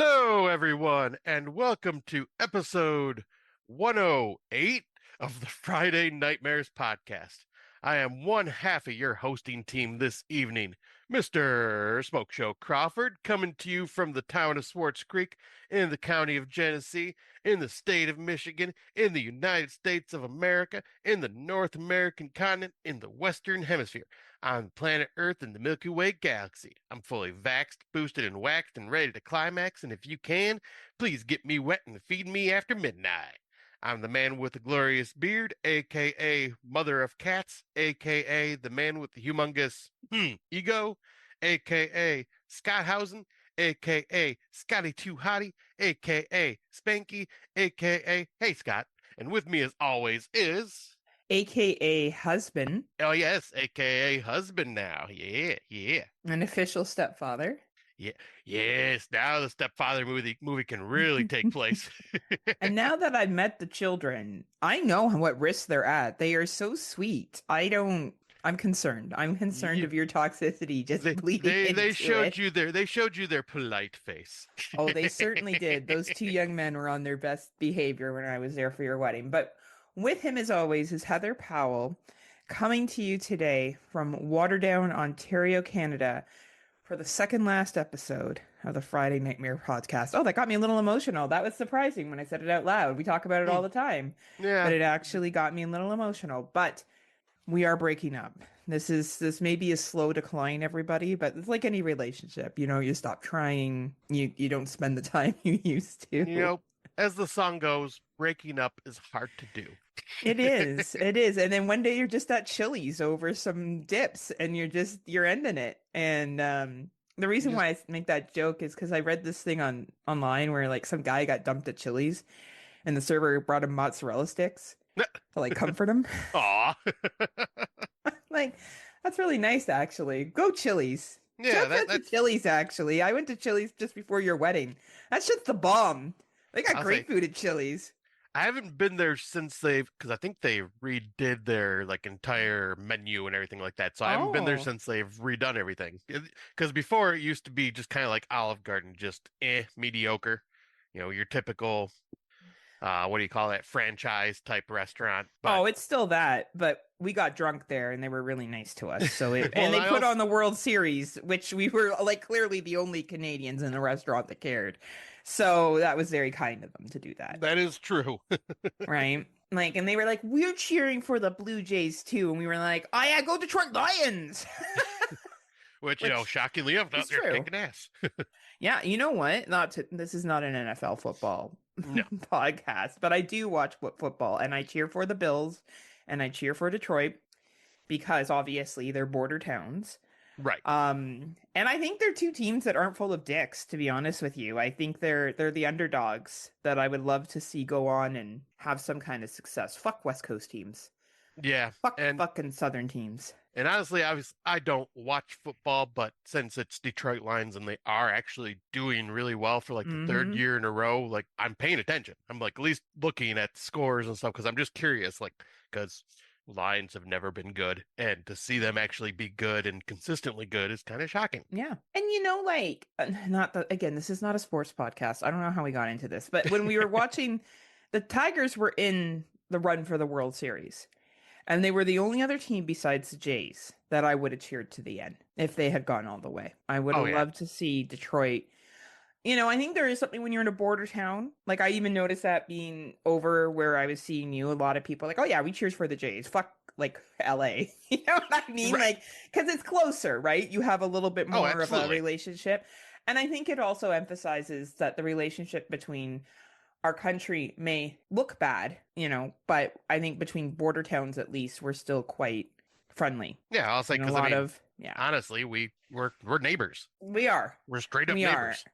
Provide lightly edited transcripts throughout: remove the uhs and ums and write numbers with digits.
Hello, everyone, and welcome to episode 108 of the Friday Nightmares podcast. I am one half of your hosting team this evening, Mr. Smoke Show Crawford, coming to you from the town of Swartz Creek in the county of Genesee, in the state of Michigan, in the United States of America, in the North American continent, in the Western Hemisphere, on planet Earth in the Milky Way galaxy. I'm fully vaxxed, boosted, and waxed and ready to climax, and if you can, please get me wet and feed me after midnight. I'm the man with the glorious beard, aka Mother of Cats, aka the man with the humongous ego, aka Scotthausen, aka Scotty Too Hottie, aka Spanky, aka Hey Scott. And with me as always is AKA husband, oh yes, aka husband now. Yeah. an official stepfather. Yeah. Yes, now the stepfather movie can really take place. And now that I've met the children, I know what risks they're at. They are so sweet. I'm concerned. I'm concerned You, of your toxicity just they bleeding they into showed it. you their polite face. Oh, they certainly did. Those two young men were on their best behavior when I was there for your wedding. But with him, as always, is Heather Powell, coming to you today from Waterdown, Ontario, Canada, for the second last episode of the Friday Nightmare podcast. Oh, that got me a little emotional. That was surprising when I said it out loud. We talk about it all Hmm, the time, but yeah. it actually got me a little emotional. But we are breaking up. This may be a slow decline, everybody, but it's like any relationship. You stop trying, you don't spend the time you used You to. know, as the song goes, breaking up is hard to do. It is. It is. And then one day you're just at Chili's over some dips and you're ending it. And the You reason just why I make that joke is because I read this thing online where like some guy got dumped at Chili's and the server brought him mozzarella sticks to like comfort him. aw. Like, that's really nice actually. Go Chili's. Yeah, Shout out to that's Chili's actually. I went to Chili's just before your wedding. That's just the bomb. They got I'll great say food at Chili's. I haven't been there since because I think they redid their like entire menu and everything like that. So I haven't been there Oh. since they've redone everything. Because before it used to be just kind of like Olive Garden, just mediocre. Your typical what do you call that, franchise type restaurant. But Oh, it's still that, but we got drunk there and they were really nice to us. And well, they I put also on the World Series, which we were like clearly the only Canadians in the restaurant that cared. So that was very kind of them to do that, that is true. right? Like, and they were like, "We're cheering for the Blue Jays too," and we were like, "Oh yeah, go Detroit Lions," Which, which shockingly enough, is they're true. kicking ass. Yeah, you know what? This is not an NFL football No, podcast, but I do watch football and I cheer for the Bills and I cheer for Detroit because obviously they're border towns. right. And I think they're two teams that aren't full of dicks, to be honest with you. I think they're the underdogs that I would love to see go on and have some kind of success. Fuck West Coast teams. Yeah. Fuck And fucking Southern teams. honestly, I don't watch football, but since it's Detroit Lions and they are actually doing really well for like the third Mm-hmm. year in a row, like I'm paying attention. I'm like at least looking at scores and stuff because I'm just curious, like because Lions have never been good, and to see them actually be good and consistently good is kind of shocking. Yeah. And like, not the, again, this is not a sports podcast. I don't know how we got into this, but when we were watching, the Tigers were in the run for the World Series, and they were the only other team besides the Jays that I would have cheered to the end if they had gone all the way. I would Oh have yeah, loved to see Detroit. I think there is something when you're in a border town. Like, I even noticed that being over where I was seeing you, a lot of people are like, oh yeah, we cheers for the Jays. Fuck, like, LA. You know what I mean? right. Like, because it's closer, right? You have a little bit Oh, more of a absolutely. relationship. And I think it also emphasizes that the relationship between our country may look bad, but I think between border towns, at least, we're still quite friendly. Yeah, I'll say And a because I lot mean, of, yeah, honestly, we're neighbors. we are. We're straight up We are. neighbors.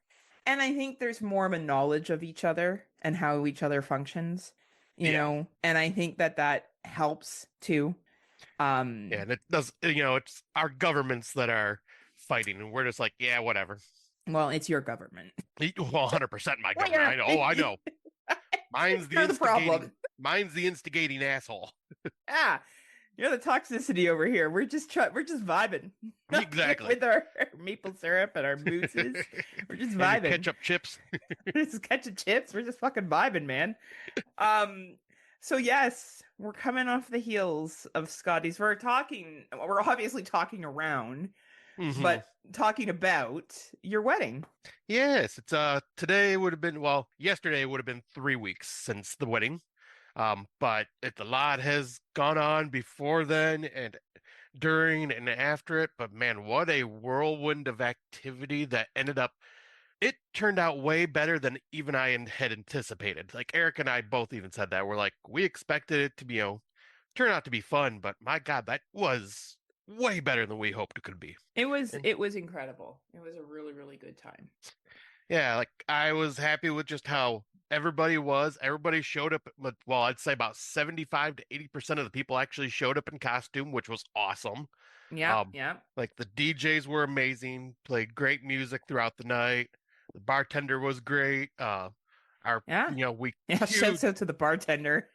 And I think there's more of a knowledge of each other and how each other functions, Yeah. and I think that helps too. Yeah, Um, and it does, it's our governments that are fighting, and we're just like, yeah, whatever. well, it's your government. Well, 100% my Well, government. I know. Oh, I know. Mine's the you're the problem. instigating asshole. Yeah. You're the toxicity over here. We're just vibing here Exactly. with our maple syrup and our mousses. We're just And your vibing. ketchup chips. We're just catching chips. We're just fucking vibing, man. Um, so yes, we're coming off the heels of Scotty's. We're obviously talking around, Hmm. but talking about your wedding. Yes, it's today would have been well, yesterday would have been 3 weeks since the wedding. But a lot has gone on before then and during and after it. But man, what a whirlwind of activity that ended up. It turned out way better than even had anticipated. Like Eric and I both even said that. We're like, we expected it to be, turn out to be fun, but my God, that was way better than we hoped it could be. And It was incredible. It was a really, really good time. yeah, like I was happy with just how everybody was. Everybody showed up, but well, I'd say about 75 to 80% of the people actually showed up in costume, which was awesome. Yeah, Um, yeah, like the DJs were amazing, played great music throughout the night. The bartender was great. Our, yeah. we Yeah, huge. shouts out to the bartender.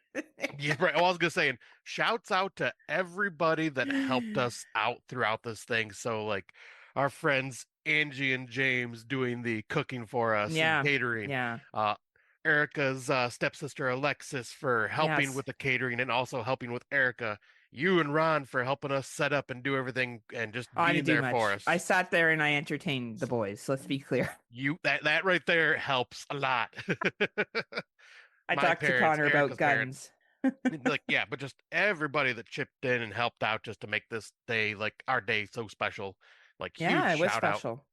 Yeah, right. Well, I was gonna say, and shouts out to everybody that helped us out throughout this thing. So, like, our friends Angie and James doing the cooking for us and Yeah, catering. yeah, Uh, Erica's stepsister Alexis for helping yes. with the catering and also helping with Erica. You and Ron for helping us set up and do everything and just Oh, I being didn't do there for much. I us. sat there and I entertained the boys. Let's be clear. You that right there helps a lot. I My talked to parents, Connor about Erica's parents. guns. Like yeah, but just everybody that chipped in and helped out just to make this day like our day so special. Like huge Yeah, it was shout out. special.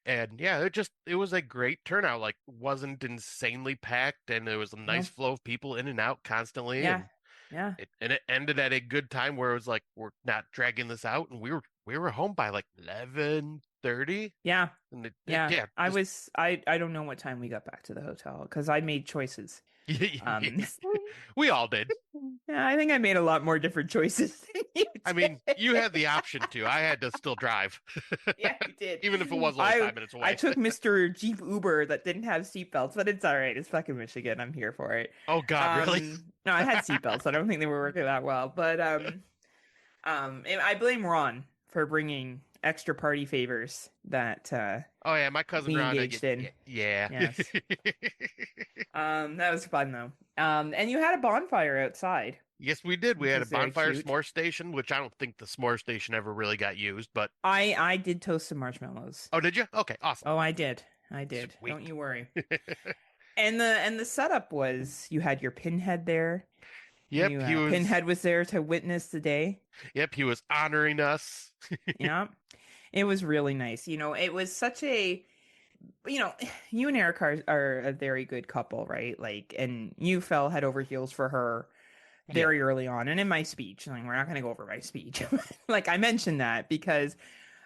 And yeah, it was a great turnout. Like wasn't insanely packed and there was a nice No, flow of people in and out constantly yeah, and yeah, it ended at a good time where it was like we're not dragging this out and we were home by like 11:30 yeah, and yeah. yeah, just I don't know what time we got back to the hotel because I made choices. Um, we all did. yeah, I think I made a lot more different choices than you I did. mean, you had the option to. I had to still drive, Yeah, you did. even if it was only I 5 minutes I away. took Mr. Jeep Uber that didn't have seatbelts, but it's all right. It's fucking Michigan. I'm here for it. Oh God, really? No, I had seatbelts. I don't think they were working that well, but and I blame Ron for bringing extra party favors that Oh yeah, my cousin we Rhonda. engaged in. Yeah. Yes. That was fun though. And you had a bonfire outside, Yes, we did. We which had a was very bonfire cute. s'more station, which I don't think the s'more station ever really got used. But I did toast some marshmallows. oh, did you? Okay, awesome, Oh, I did. I did. Don't sweet. you worry. And the setup was you had your pinhead there. Yep, he was. Pinhead was there to witness the day. Yep, he was honoring us. Yeah. It was really nice. It was such a you know, you and Eric are a very good couple, right? Like, and you fell head over heels for her Yeah, very early on. And in my speech, like, we're not going to go over my speech. Like, I mentioned that because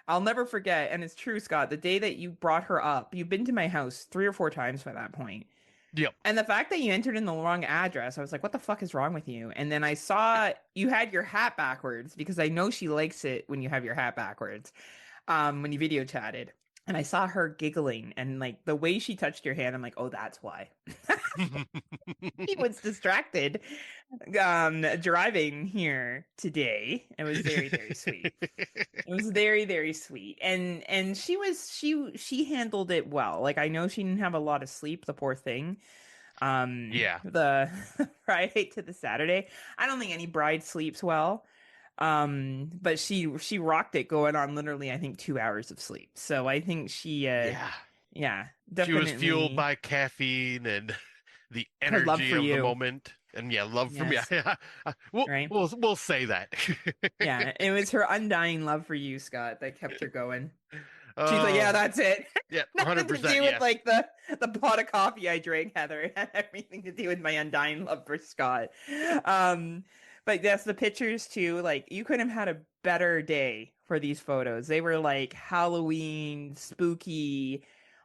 I'll never forget, and it's true, Scott, the day that you brought her up, you've been to my house 3 or 4 times by that point. yep. And the fact that you entered in the wrong address, I was like, what the fuck is wrong with you? And then I saw you had your hat backwards because I know she likes it when you have your hat backwards, when you video chatted. And I saw her giggling and like the way she touched your hand, I'm like, oh, that's why. He was distracted driving here today. It was very, very sweet. It was very, very sweet. And she handled it well. Like I know she didn't have a lot of sleep, the poor thing. Yeah, The Friday to the Saturday. I don't think any bride sleeps well. But she rocked it going on literally I think 2 hours of sleep. So I think she yeah. yeah, She was fueled definitely by caffeine and the her love energy for of the you. moment. And yeah, love for me. Yes, We'll right? we'll say that. Yeah, it was her undying love for you, Scott, that kept her going. She's like, yeah, Um, that's it. yeah, Nothing to 100% do with yes. like the pot of coffee I drank, Heather. It had everything to do with my undying love for Scott. Um, but yes, the pictures too. Like you couldn't have had a better day for these photos. They were like Halloween, spooky,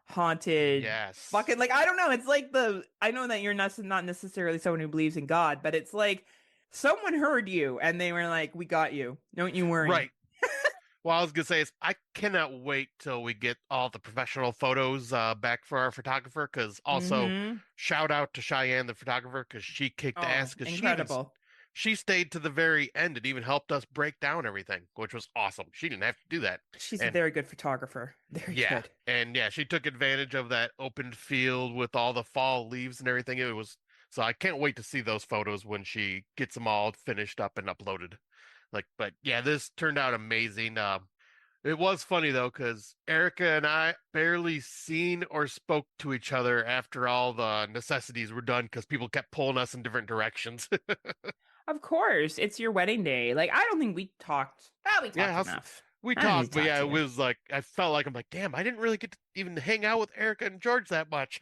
haunted, Yes. fucking like I don't know. It's like I know that you're not necessarily someone who believes in God, but it's like someone heard you and they were like, "We got you. Don't you worry." Right. Well, I was gonna say is I cannot wait till we get all the professional photos back for our photographer. Because also Mm-hmm. shout out to Cheyenne, the photographer, because she kicked Oh, ass. Because incredible. she stayed to the very end and even helped us break down everything, which was awesome. She didn't have to do that. She's a And very good photographer. Very yeah, good. and yeah, she took advantage of that open field with all the fall leaves and everything. It was so I can't wait to see those photos when she gets them all finished up and uploaded. Like, but yeah, this turned out amazing. It was funny though, because Erica and I barely seen or spoke to each other after all the necessities were done because people kept pulling us in different directions. Of course, it's your wedding day. Like, I don't think we talked. We Yeah, talked enough. we I don't need talked, to but talk yeah, to it you. was like I felt like I'm like, damn, I didn't really get to even hang out with Erica and George that much.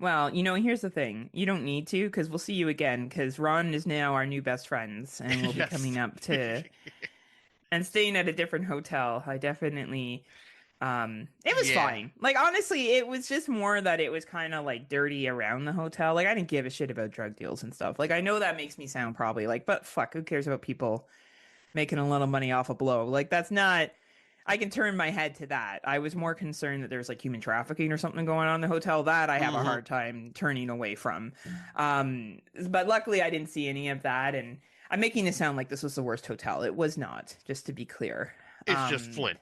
Well, here's the thing. You don't need to because we'll see you again because Ron is now our new best friends and we'll be Yes. coming up to and staying at a different hotel. I definitely it was Yeah. fine. Like honestly, it was just more that it was kind of like dirty around the hotel. Like I didn't give a shit about drug deals and stuff. Like I know that makes me sound probably like, but fuck, who cares about people making a little money off a blow? Like that's not I can turn my head to that. I was more concerned that there's like human trafficking or something going on in the hotel that I have a Hmm. hard time turning away from. But luckily I didn't see any of that and I'm making it sound like this was the worst hotel. It was not, just to be clear. It's just Um, Flint.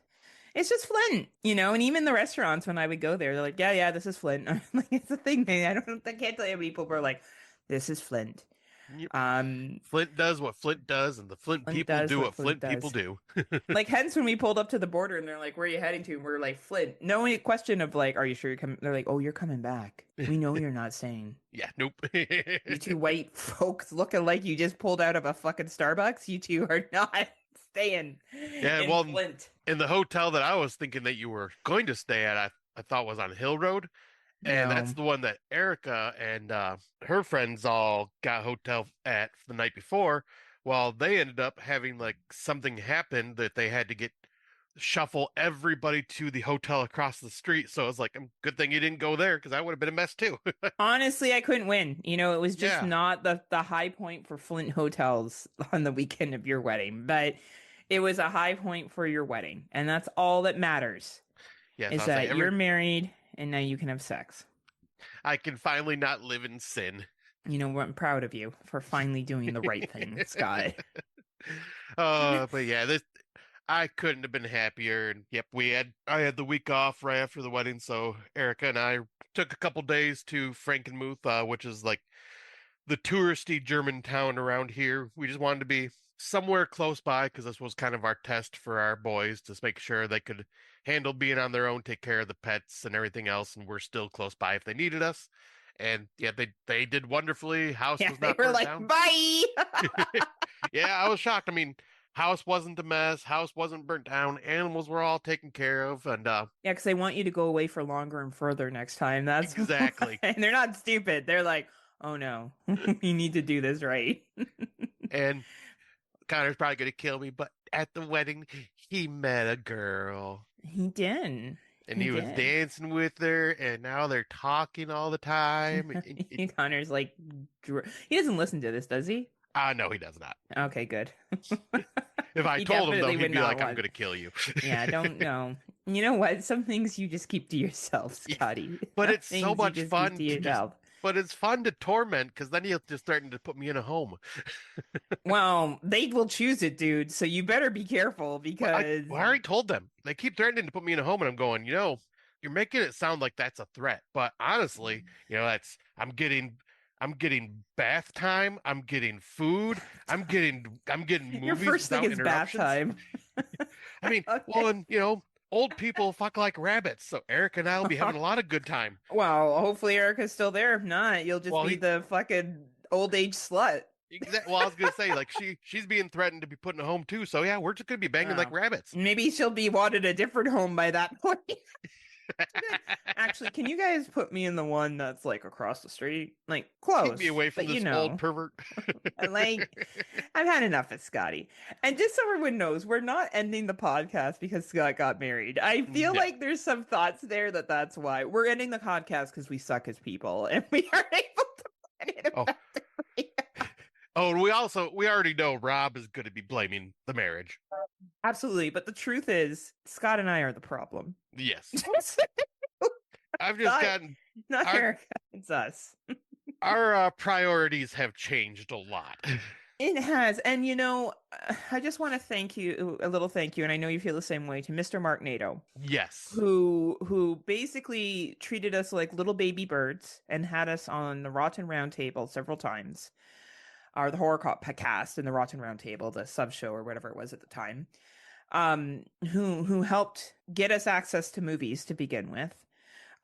it's just Flint, and even the restaurants when I would go there, they're like, yeah, this is Flint. I'm like, it's a thing, man. I can't tell you how many people are like, this is Flint. Yep. Um, Flint does what Flint does, and the Flint Flint people does do what what Flint Flint people does. do. Like, hence when we pulled up to the border and they're like, where are you heading to? And we're like, Flint. No any question of like, are you sure you're coming? They're like, oh, you're coming back. We know you're not staying. Yeah, nope. You two white folks looking like you just pulled out of a fucking Starbucks. You two are not staying Yeah, in well, Flint. in the hotel that I was thinking that you were going to stay at, I thought was on Hill Road, and that's No. the one that Erica and her friends all got hotel at the night before. Well, they ended up having like something happen that they had to get shuffle everybody to the hotel across the street. So it's like, good thing you didn't go there because I would have been a mess too. Honestly, I couldn't win. It was just Yeah. not the high point for Flint hotels on the weekend of your wedding, but it was a high point for your wedding, and that's all that matters Yes, is I'll say that you're every married and now you can have sex. I can finally not live in sin. I'm proud of you for finally doing the right thing, Scott. But yeah, this I couldn't have been happier. And yep, I had the week off right after the wedding, so Erica and I took a couple days to Frankenmuth, which is like the touristy German town around here. We just wanted to be somewhere close by because this was kind of our test for our boys to make sure they could handle being on their own, take care of the pets and everything else, and we're still close by if they needed us. And yeah, they did wonderfully. House Yeah, was they not were burnt like, down. bye. Yeah, I was shocked. I mean, house wasn't a mess, house wasn't burnt down, animals were all taken care of, and Yeah, because they want you to go away for longer and further next time. That's exactly. and they're not stupid. They're like, oh no, we need to do this right. And Connor's probably gonna kill me, but at the wedding, he met a girl. He did. And He he was did. dancing with her, and now they're talking all the time. Connor's like, he doesn't listen to this, does he? No, he does not. Okay, good. If I He told him though, definitely he'd would be not like, "I'm want. gonna kill you." Yeah, don't know. You know what? Some things you just keep to yourself, Yeah, Scotty. but Some it's so things you much just keep fun to to just. yourself. But it's fun to torment because then he'll just threaten to put me in a home. Well, they will choose it, dude. So you better be careful Well, because I already told them. They keep threatening to put me in a home, and I'm going, you're making it sound like that's a threat. But honestly, that's I'm getting bath time. I'm getting food. I'm getting your movies first thing without is bath interruptions. time. I mean, well, Okay. and old people fuck like rabbits, so Eric and I will be having a lot of good time. Well, hopefully Erica's still there. If not, you'll just Well, be the fucking old age slut. well, I was gonna say like she's being threatened to be put in a home too. So yeah, we're just gonna be banging like Oh. rabbits. Maybe she'll be wanted a different home by that point. Actually, can you guys put me in the one that's like across the street? Like Keep me close, away from but this old pervert. like I've had enough of Scotty. And just so everyone knows, we're not ending the podcast because Scott got married. I feel No. like there's some thoughts there that's why we're ending the podcast because we suck as people and we aren't able to plan it Oh, effectively. oh, and we already know Rob is going to be blaming the marriage. Absolutely, but the truth is, Scott and I are the problem. Yes, I've just not, gotten not our Erica. It's us. our priorities have changed a lot. It has. And I just want to thank you, a little thank you, and I know you feel the same way, to Mr. Mark Nato, Yes. who basically treated us like little baby birds and had us on the Rotten Round Table several times, or the cast in the Rotten Round Table, the sub show or whatever it was at the time. Who helped get us access to movies to begin with.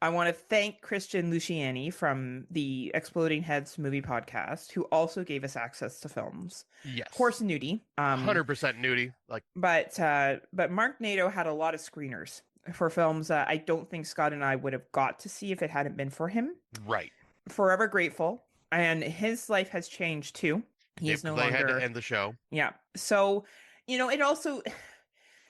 I want to thank Christian Luciani from the Exploding Heads movie podcast, who also gave us access to films. Of Yes. course, nudie. 100% nudie. Like, But Mark Nato had a lot of screeners for films that I don't think Scott and I would have got to see if it hadn't been for him. right. Forever grateful. And his life has changed too. He Yep, is because no they had to longer, end the show. yeah. So, it also,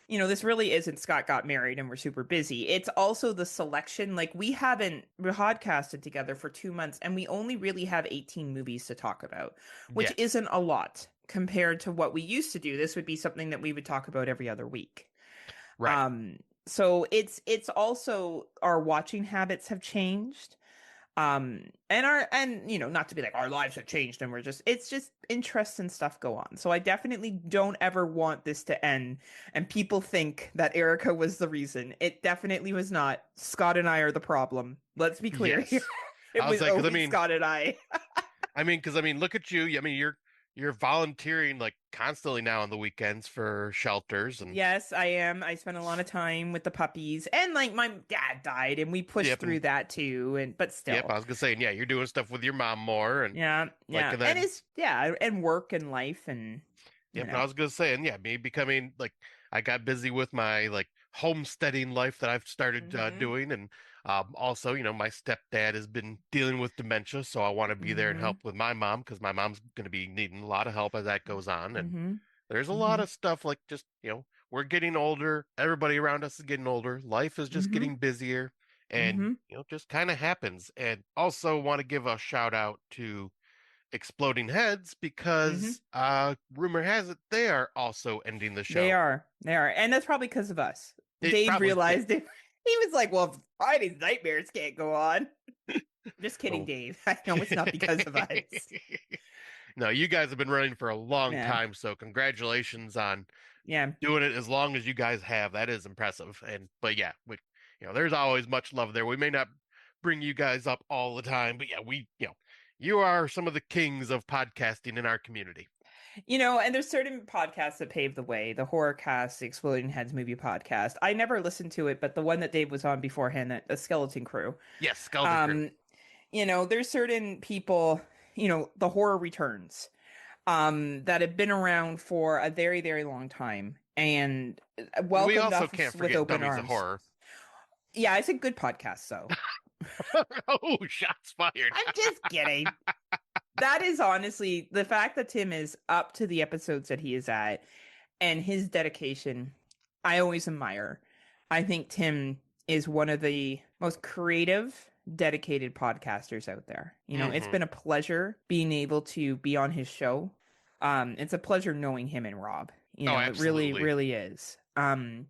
this really isn't Scott got married and we're super busy. It's also the selection. Like, we haven't podcasted together for 2 months and we only really have 18 movies to talk about, which Yes. isn't a lot compared to what we used to do. This would be something that we would talk about every other week. Right. Um, so it's also our watching habits have changed. And not to be like our lives have changed and it's just interests and stuff go on. So I definitely don't ever want this to end and people think that Erica was the reason. It definitely was not. Scott and I are the problem. Let's be clear here. Yes. It I was was like, because always Scott and I. look at you. I mean, you're volunteering like constantly now on the weekends for shelters and Yes, I am. I spent a lot of time with the puppies and like my dad died and we pushed yep, through and that too, and but yep. still. I was gonna say, and yeah, you're doing stuff with your mom more, and Yeah, like, yeah. and And then it's yeah, and work and life and you yep. And know. I was gonna say, and yeah, me becoming like I got busy with my like homesteading life that I've started Mhm. doing, and also, my stepdad has been dealing with dementia, so I want to be there and Mhm. help with my mom because my mom's gonna be needing a lot of help as that goes on, and Mhm. there's a lot Mhm. of stuff like just, we're getting older. Everybody around us is getting older. Life is just Mhm. getting busier and, Mhm. just kind of happens. And also want to give a shout out to Exploding Heads Mhm. because rumor has it they are also ending the They show. are. They are. And that's probably because of us. It Dave probably, yeah. realized it. He was like, "Well, Friday's nightmares can't go on." Just kidding, Oh. Dave. I know it's not because of us. No, you guys have been running for a long Yeah. time, so congratulations on Yeah. doing it as long as you guys have. That is impressive. And but yeah, there's always much love there. We may not bring you guys up all the time, but yeah, you are some of the kings of podcasting in our community. And there's certain podcasts that pave the way. The horror cast, the Exploding Heads movie podcast. I never listened to it, but the one that Dave was on beforehand, the Skeleton Crew. Yes, Skeleton Crew. Um, there's certain people, the horror returns, that have been around for a very, very long time and We welcomed also us can't with forget open Dummies of arms. Horror. Yeah, it's a good podcast, so Oh, shots fired. I'm just kidding. That is honestly the fact that Tim is up to the episodes that he is at and his dedication, I always admire. I think Tim is one of the most creative, dedicated podcasters out there. It's Hmm. been a pleasure being able to be on his show. It's a pleasure knowing him and Rob. Oh, It really, absolutely. really is. And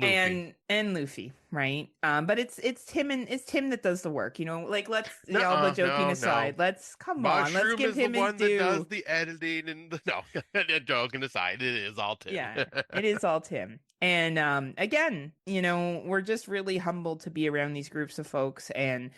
Luffy. And Luffy, right? But it's Tim that does the work. Like let's all the Nuh-uh, joking no, no. aside, let's come on, let's Mushroom give is the him his one that does due. the editing and the no, joking aside, it is all Tim. Yeah, it is all Tim. And again, we're just really humbled to be around these groups of folks. And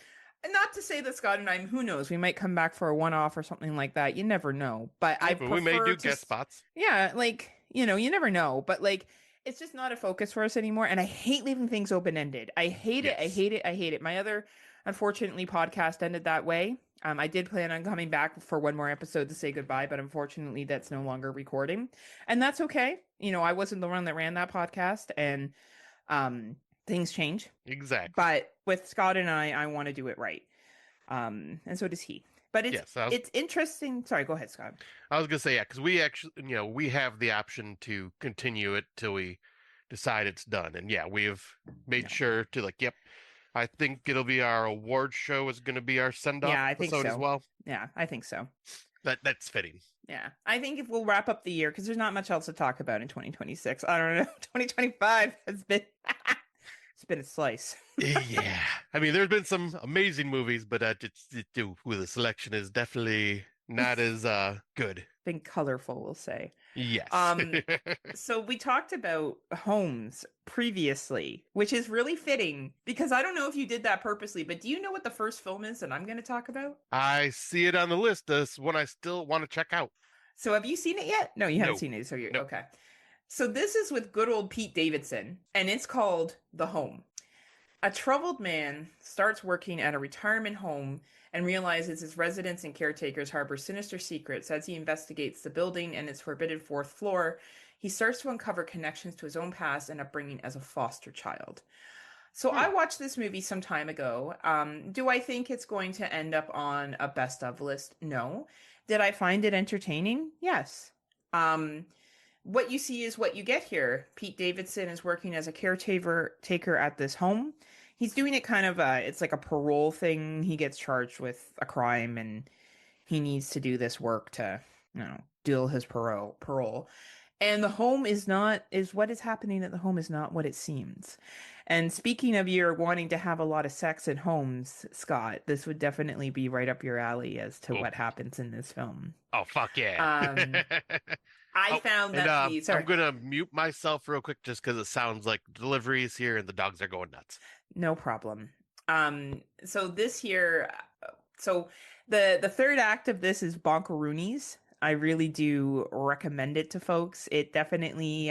not to say that Scott and I, who knows, we might come back for a one-off or something like that. You never know. But I Yep, and we may prefer do to, guest spots. yeah, like, you never know. But like, it's just not a focus for us anymore. And I hate leaving things open-ended. I hate it. I Yes. hate it. I hate it. My other, unfortunately, podcast ended that way. I did plan on coming back for one more episode to say goodbye, but unfortunately, that's no longer recording, and that's okay. I wasn't the one that ran that podcast, and things change. Exactly. But with Scott and I want to do it right, and so does he. But it's Yes, I was it's interesting. Sorry, go ahead, Scott. I was gonna say yeah, because we actually we have the option to continue it till we decide it's done, and yeah, we've made No, sure to like, yep, I think it'll be our award show is gonna be our send-off yeah, I think episode as so. well. Yeah, I think so. That's fitting. Yeah, I think if we'll wrap up the year because there's not much else to talk about in 2026. I don't know. 2025 has been it's been a slice. Yeah, I mean, there's been some amazing movies, but with the selection is definitely not as good. Been colorful, we'll say. Yes. Um, so we talked about homes previously, which is really fitting because I don't know if you did that purposely, but do you know what the first film is that I'm going to talk about? I see it on the list. This one I still want to check out. So have you seen it yet? No, you haven't No. seen it, so you're Nope. okay. So this is with good old Pete Davidson, and it's called The Home. A troubled man starts working at a retirement home and realizes his residents and caretakers harbor sinister secrets. As he investigates the building and its forbidden fourth floor, he starts to uncover connections to his own past and upbringing as a foster child. So I Hmm. watched this movie some time ago. Do I think it's going to end up on a best of list? No. Did I find it entertaining? Yes. Um, what you see is what you get here. Pete Davidson is working as a caretaker at this home. He's doing it kind of it's like a parole thing. He gets charged with a crime and he needs to do this work to, deal his parole. And the home is not is what is happening at the home is not what it seems. And speaking of you're wanting to have a lot of sex in homes, Scott, this would definitely be right up your alley as to Oh, what happens in this film. oh, fuck yeah. Um, I Oh, found and that to be, I'm sorry, gonna mute myself real quick just because it sounds like deliveries here and the dogs are going nuts. no problem. So this here, so the third act of this is Bonkaroonies. I really do recommend it to folks. It definitely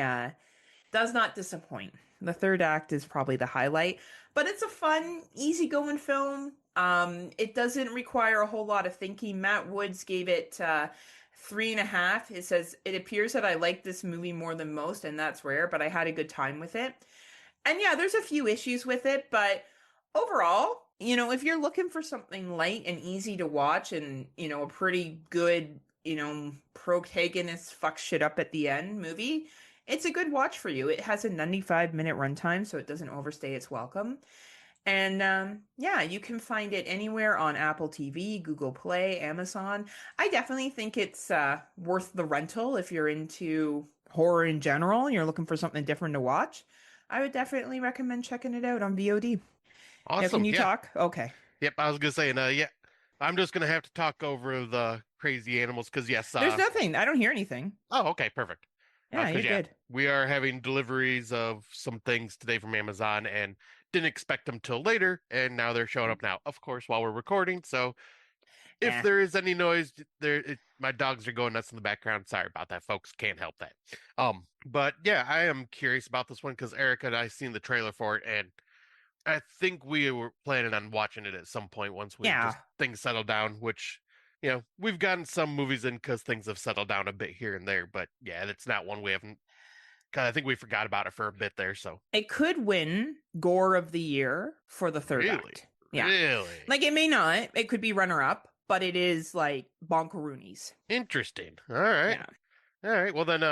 does not disappoint. The third act is probably the highlight, but it's a fun, easygoing film. It doesn't require a whole lot of thinking. Matt Woods gave it 3.5. It says, it appears that I like this movie more than most, and that's rare, but I had a good time with it. And yeah, there's a few issues with it, but overall, if you're looking for something light and easy to watch and, a pretty good, protagonist fuck shit up at the end movie, it's a good watch for you. It has a 95-minute runtime, so it doesn't overstay its welcome. And yeah, you can find it anywhere on Apple TV, Google Play, Amazon. I definitely think it's worth the rental if you're into horror in general and you're looking for something different to watch. I would definitely recommend checking it out on VOD. Now, can Awesome. you Yeah. talk? Okay. Yep. I was gonna say, and yeah, I'm just gonna have to talk over the crazy animals because yes, There's nothing. I don't hear anything. oh, okay, perfect. Yeah, you're Because yeah, good. we are having deliveries of some things today from Amazon and didn't expect them till later, and now they're showing up now, of course, while we're recording. So if Eh. there is any noise, my dogs are going nuts in the background. Sorry about that, folks. Can't help that. But yeah, I am curious about this one because Erica and I seen the trailer for it, and I think we were planning on watching it at some point once we just Yeah. things settle down, which, we've gotten some movies in because things have settled down a bit here and there. But yeah, it's not one we haven't, 'cause I think we forgot about it for a bit there. So It could win Gore of the Year for the third really, act. Yeah. really Like it may not. It could be runner up, but it is like Bonkaroonies. interesting. All right. Yeah. All right. Well, then,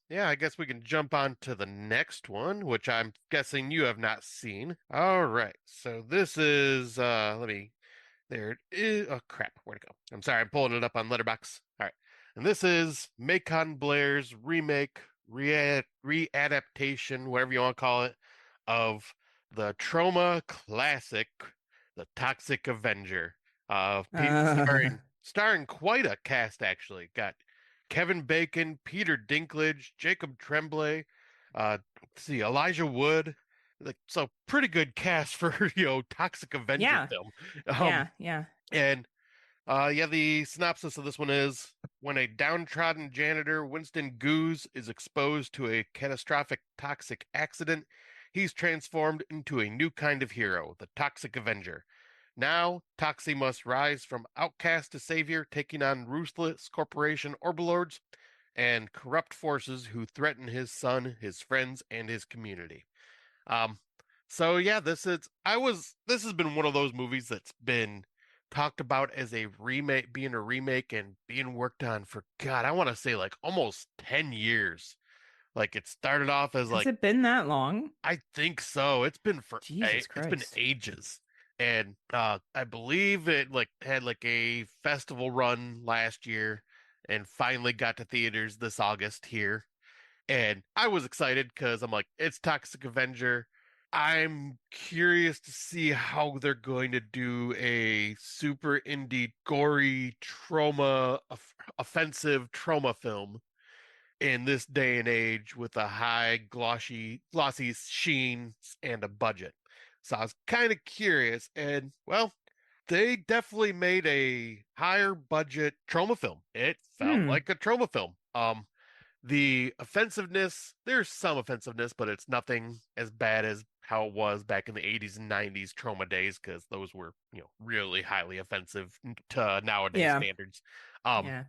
yeah, I guess we can jump on to the next one, which I'm guessing you have not seen. All right. So this is, let me there it is. Oh crap, where'd it go? I'm sorry, I'm pulling it up on Letterboxd. All right. And this is Macon Blair's remake, readaptation, whatever you want to call it, of the trauma classic, The Toxic Avenger. Uh, Starring quite a cast actually. Got Kevin Bacon, Peter Dinklage, Jacob Tremblay, let's see, Elijah Wood. Like so pretty good cast for, Toxic Avenger yeah. film. Yeah. Yeah. And yeah, the synopsis of this one is when a downtrodden janitor, Winston Goose, is exposed to a catastrophic toxic accident, he's transformed into a new kind of hero, the Toxic Avenger. Now, Toxie must rise from outcast to savior, taking on ruthless corporation overlords and corrupt forces who threaten his son, his friends, and his community. Um, so yeah, this has been one of those movies that's been talked about as a remake, being a remake and being worked on for God, I want to say like almost 10 years. Like it started off as Has like it been that long? I think so. Jesus it's been Christ. ages. And I believe it like had like a festival run last year and finally got to theaters this August here. And I was excited because I'm like, it's Toxic Avenger. I'm curious to see how they're going to do a super indie, gory, offensive trauma film in this day and age with a high glossy sheen and a budget. So I was kind of curious, and well, they definitely made a higher budget trauma film. It felt Hmm. like a trauma film. The offensiveness, there's some offensiveness, but it's nothing as bad as how it was back in the 80s and 90s trauma days, because those were, really highly offensive to nowadays Yeah. standards. Um, Yeah.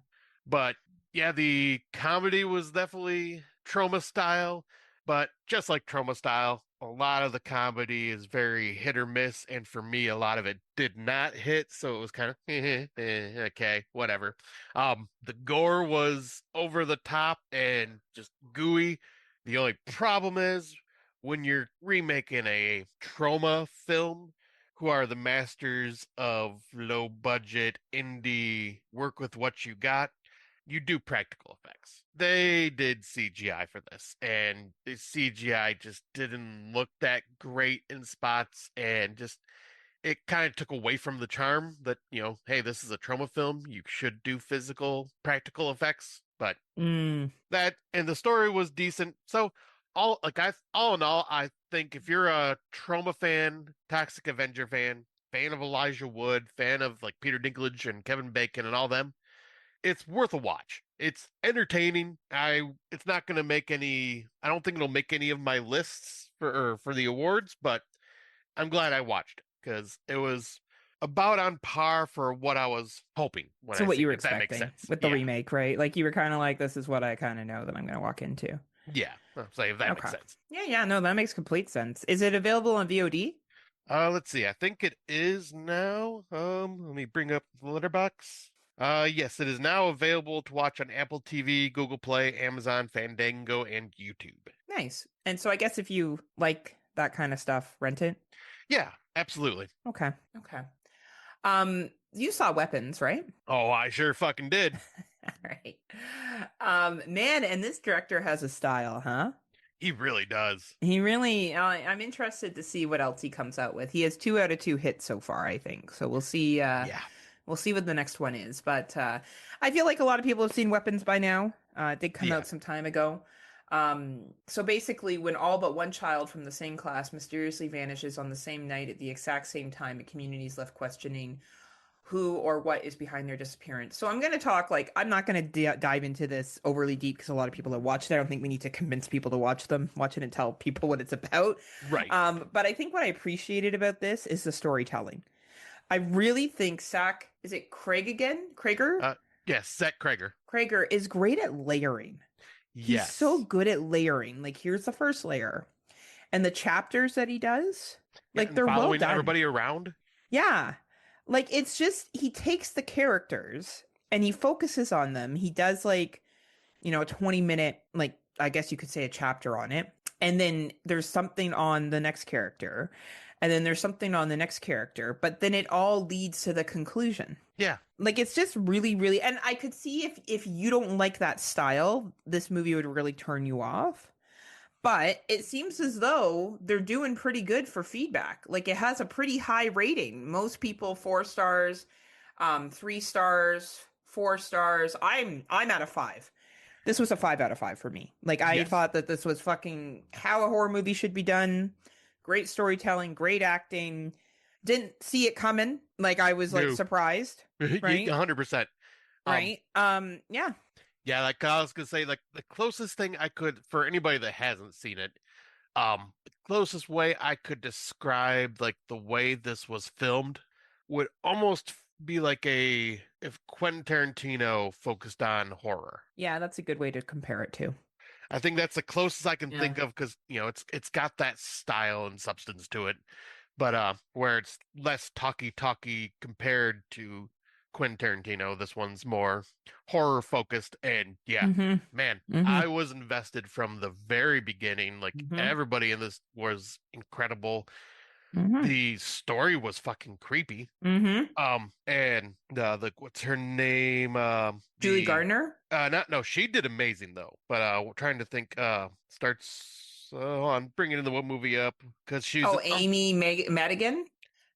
but yeah, the comedy was definitely trauma style, but just like trauma style, a lot of the comedy is very hit or miss, and for me, a lot of it did not hit, so it was kind of okay, whatever. The gore was over the top and just gooey. The only problem is when you're remaking a trauma film, who are the masters of low budget indie work with what you got, you do practical effects. They did CGI for this, and the CGI just didn't look that great in spots, and just it kind of took away from the charm that, hey, this is a trauma film. You should do physical, practical effects, but Mm. that and the story was decent. So all in all, I think if you're a trauma fan, Toxic Avenger fan of Elijah Wood, fan of like Peter Dinklage and Kevin Bacon and all them, it's worth a watch. It's entertaining. It's not going to make any. I don't think it'll make any of my lists for the awards, but I'm glad I watched it because it was about on par for what I was hoping when So I what see you it, were if that makes expecting sense. with the Yeah, remake, right? Like you were kind of like, this is what I kind of know that I'm going to walk into. yeah. I'll say if that makes Okay. sense. Yeah, yeah, no, that makes complete sense. Is it available on VOD? Let's see. I think it is now. Let me bring up the letterbox. Yes, it is now available to watch on Apple TV, Google Play, Amazon, Fandango, and YouTube. Nice. And so I guess if you like that kind of stuff, rent it. Yeah, absolutely. Okay. Okay. You saw Weapons, right? Oh, I sure fucking did. All right. Man, and this director has a style, huh? He really does. He really, I'm interested to see what else he comes out with. He has 2 out of 2 hits so far, I think. So Yeah, we'll see what the next one is. But I feel like a lot of people have seen Weapons by now. It did come yeah, out some time ago. So basically, when all but one child from the same class mysteriously vanishes on the same night at the exact same time, a community is left questioning who or what is behind their disappearance. So I'm going to talk like I'm not going to dive into this overly deep because a lot of people have watched it. I don't think we need to convince people to watch it and tell people what it's about. right. But I think what I appreciated about this is the storytelling. I really think Zach, is it Craig again? Krager? Uh, yes, Zach Kreger. Krager is great at layering. He's so Yes. good at layering. Like here's the first layer. And the chapters that he does, Yeah, like and they're well following done. everybody around. Yeah. Like it's just he takes the characters and he focuses on them. He does like, a 20-minute, like I guess you could say a chapter on it. And then there's something on the next character. And then there's something on the next character, but then it all leads to the conclusion. Yeah, Like it's just really, really, and I could see if you don't like that style, this movie would really turn you off. But it seems as though they're doing pretty good for feedback. Like it has a pretty high rating. Most people 4 stars, 3 stars, 4 stars. I'm at a 5. This was a 5 out of 5 for me. Like I yes. thought that this was fucking how a horror movie should be done. Great storytelling, great acting. Didn't see it coming. Like I was like No. surprised, right? 100%. Um, Right? Yeah. yeah, like I was gonna say, like the closest thing I could for anybody that hasn't seen it, the closest way I could describe like the way this was filmed would almost be like a if Quentin Tarantino focused on horror. Yeah, that's a good way to compare it to. I think that's the closest I can Yeah. think of because it's got that style and substance to it, but where it's less talky compared to Quentin Tarantino, this one's more horror focused. And yeah, Mm-hmm. man, Mm-hmm. I was invested from the very beginning. Like Mm-hmm. everybody in this was incredible. Mm-hmm. The story was fucking creepy. Mm-hmm. And the what's her name? Julie The Gardner? not no, she did amazing though. But we're trying to think. Starts. So I'm bringing in the one movie up because she's Oh, Amy Madigan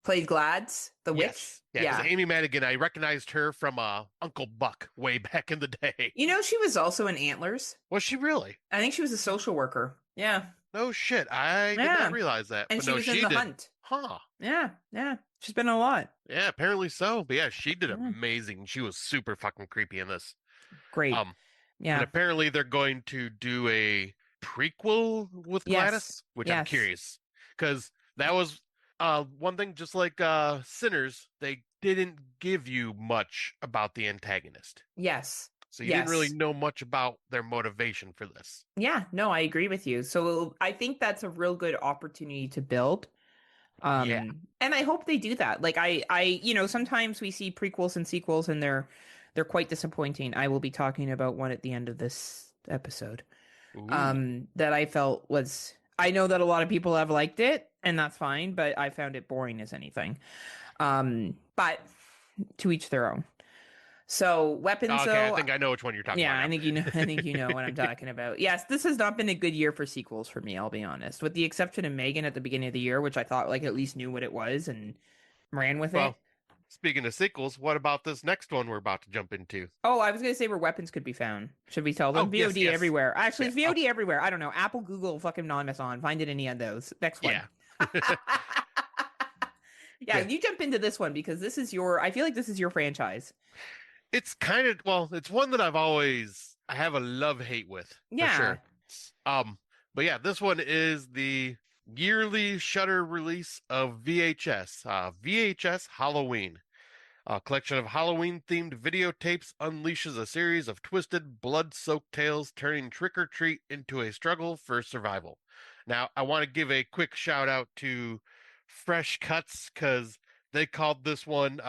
played Glads, the witch. yes, yeah, because Yeah. Amy Madigan, I recognized her from Uncle Buck way back in the day. You know, she was also in Antlers. Was she really? I think she was a social worker. Yeah. No shit, I did not Yeah. realize that. And But she no, was in she The did. Hunt. Huh? Yeah. Yeah. She's been in a lot. Yeah, apparently so. But yeah, she did Yeah. amazing. She was super fucking creepy in this. Great. Um, and Yeah. apparently they're going to do a prequel with Yes. Gladys, which I'm Yes. curious because that was one thing. Just like Sinners, they didn't give you much about the antagonist, Yes. so you didn't really Yes. know much about their motivation for this. Yeah. No, I agree with you. So I think that's a real good opportunity to build. Yeah. And I hope they do that. Like sometimes we see prequels and sequels and they're quite disappointing. I will be talking about one at the end of this episode. Ooh. That I felt was I know that a lot of people have liked it and that's fine, but I found it boring as anything. But to each their own. So weapons Okay, I though, think I know which one you're talking yeah, about I think you know. now. I think you know what I'm talking about. Yes, this has not been a good year for sequels for me. I'll be honest, with the exception of Megan at the beginning of the year, which I thought like at least knew what it was and ran with Well, it. speaking of sequels, what about this next one we're about to jump into? Oh, I was gonna say where weapons could be found. Should we tell them? Oh, yes, VOD yes. everywhere. Actually, Yeah. it's Oh, VOD everywhere. I don't know. Apple, Google, fucking Amazon. Find it in any of those. Next one. yeah. Yeah, Yeah. you jump into this one because this is your. I feel like this is your franchise. It's kind of well, it's one that I have a love-hate with for Yeah. sure. Um, but yeah, this one is the yearly Shutter release of VHS. VHS Halloween. A collection of Halloween themed videotapes unleashes a series of twisted, blood soaked tales, turning trick or treat into a struggle for survival. Now, I want to give a quick shout out to Fresh Cuts because they called this one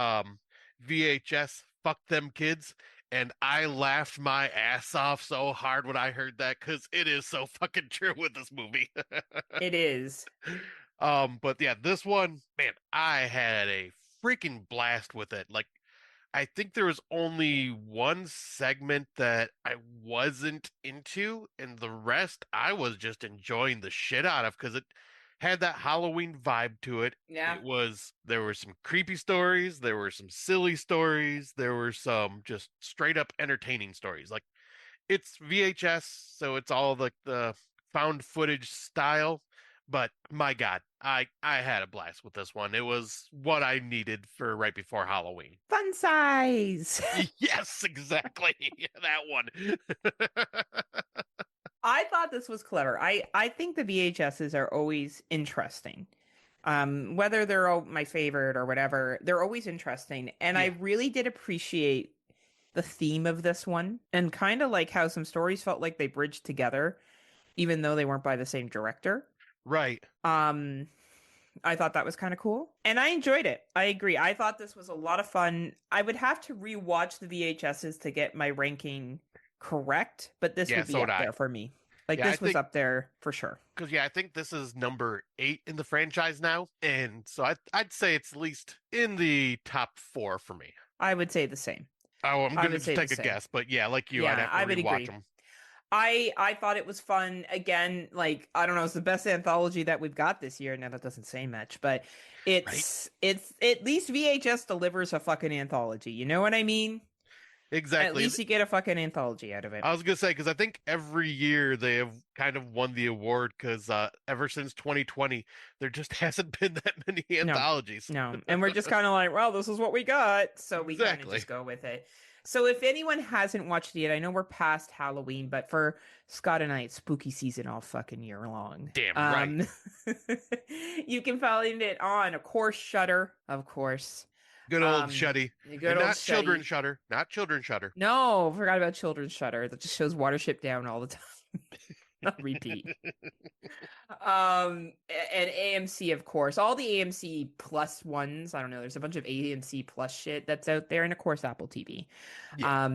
VHS Fuck Them Kids. And I laughed my ass off so hard when I heard that because it is so fucking true with this movie. It is. But yeah, this one, man, I had a freaking blast with it. Like, I think there was only one segment that I wasn't into, and the rest I was just enjoying the shit out of because it had that Halloween vibe to it. Yeah. There were some creepy stories, there were some silly stories, there were some just straight up entertaining stories. Like, it's VHS, so it's all like the found footage style. But my God, I had a blast with this one. It was what I needed for right before Halloween. Fun size. Yes, exactly. That one. I thought this was clever. I think the VHSs are always interesting. Whether they're my favorite or whatever, they're always interesting. And I Yeah, really did appreciate the theme of this one and kind of like how some stories felt like they bridged together, even though they weren't by the same director. right. Um, I thought that was kind of cool. And I enjoyed it. I agree. I thought this was a lot of fun. I would have to rewatch the VHSs to get my ranking correct, but this Yeah, would so be would up I. there for me. Like Yeah, I this was think up there for sure. because yeah, I think this is number 8 in the franchise now, and so I'd say it's at least in the top 4 for me. I would say the same. Oh, I'm I gonna would just say the take a same. guess, but yeah, like you, I'd Yeah, have to I would rewatch agree. them. I thought it was fun. Again, like I don't know, it's the best anthology that we've got this year. Now that doesn't say much, but Right? it's at least VHS delivers a fucking anthology. You know what I mean? At Exactly. least you get a fucking anthology out of it. I was gonna say because I think every year they have kind of won the award because ever since 2020 there just hasn't been that many No, anthologies. no. And we're just kind of like, well, this is what we got. So we kind of Exactly. just go with it. So if anyone hasn't watched it yet, I know we're past Halloween, but for Scott and I, it's spooky season all fucking year long. Damn right. You can find it on, of course, Shutter, of course. Good old Shuddy. Good And old not children Shuddy. Shutter. Not children Shutter. No, forgot about Children's Shutter. That just shows Watership Down all the time. Repeat. And AMC, of course, all the AMC plus ones. I don't know. There's a bunch of AMC plus shit that's out there, and of course, Apple TV. Yeah.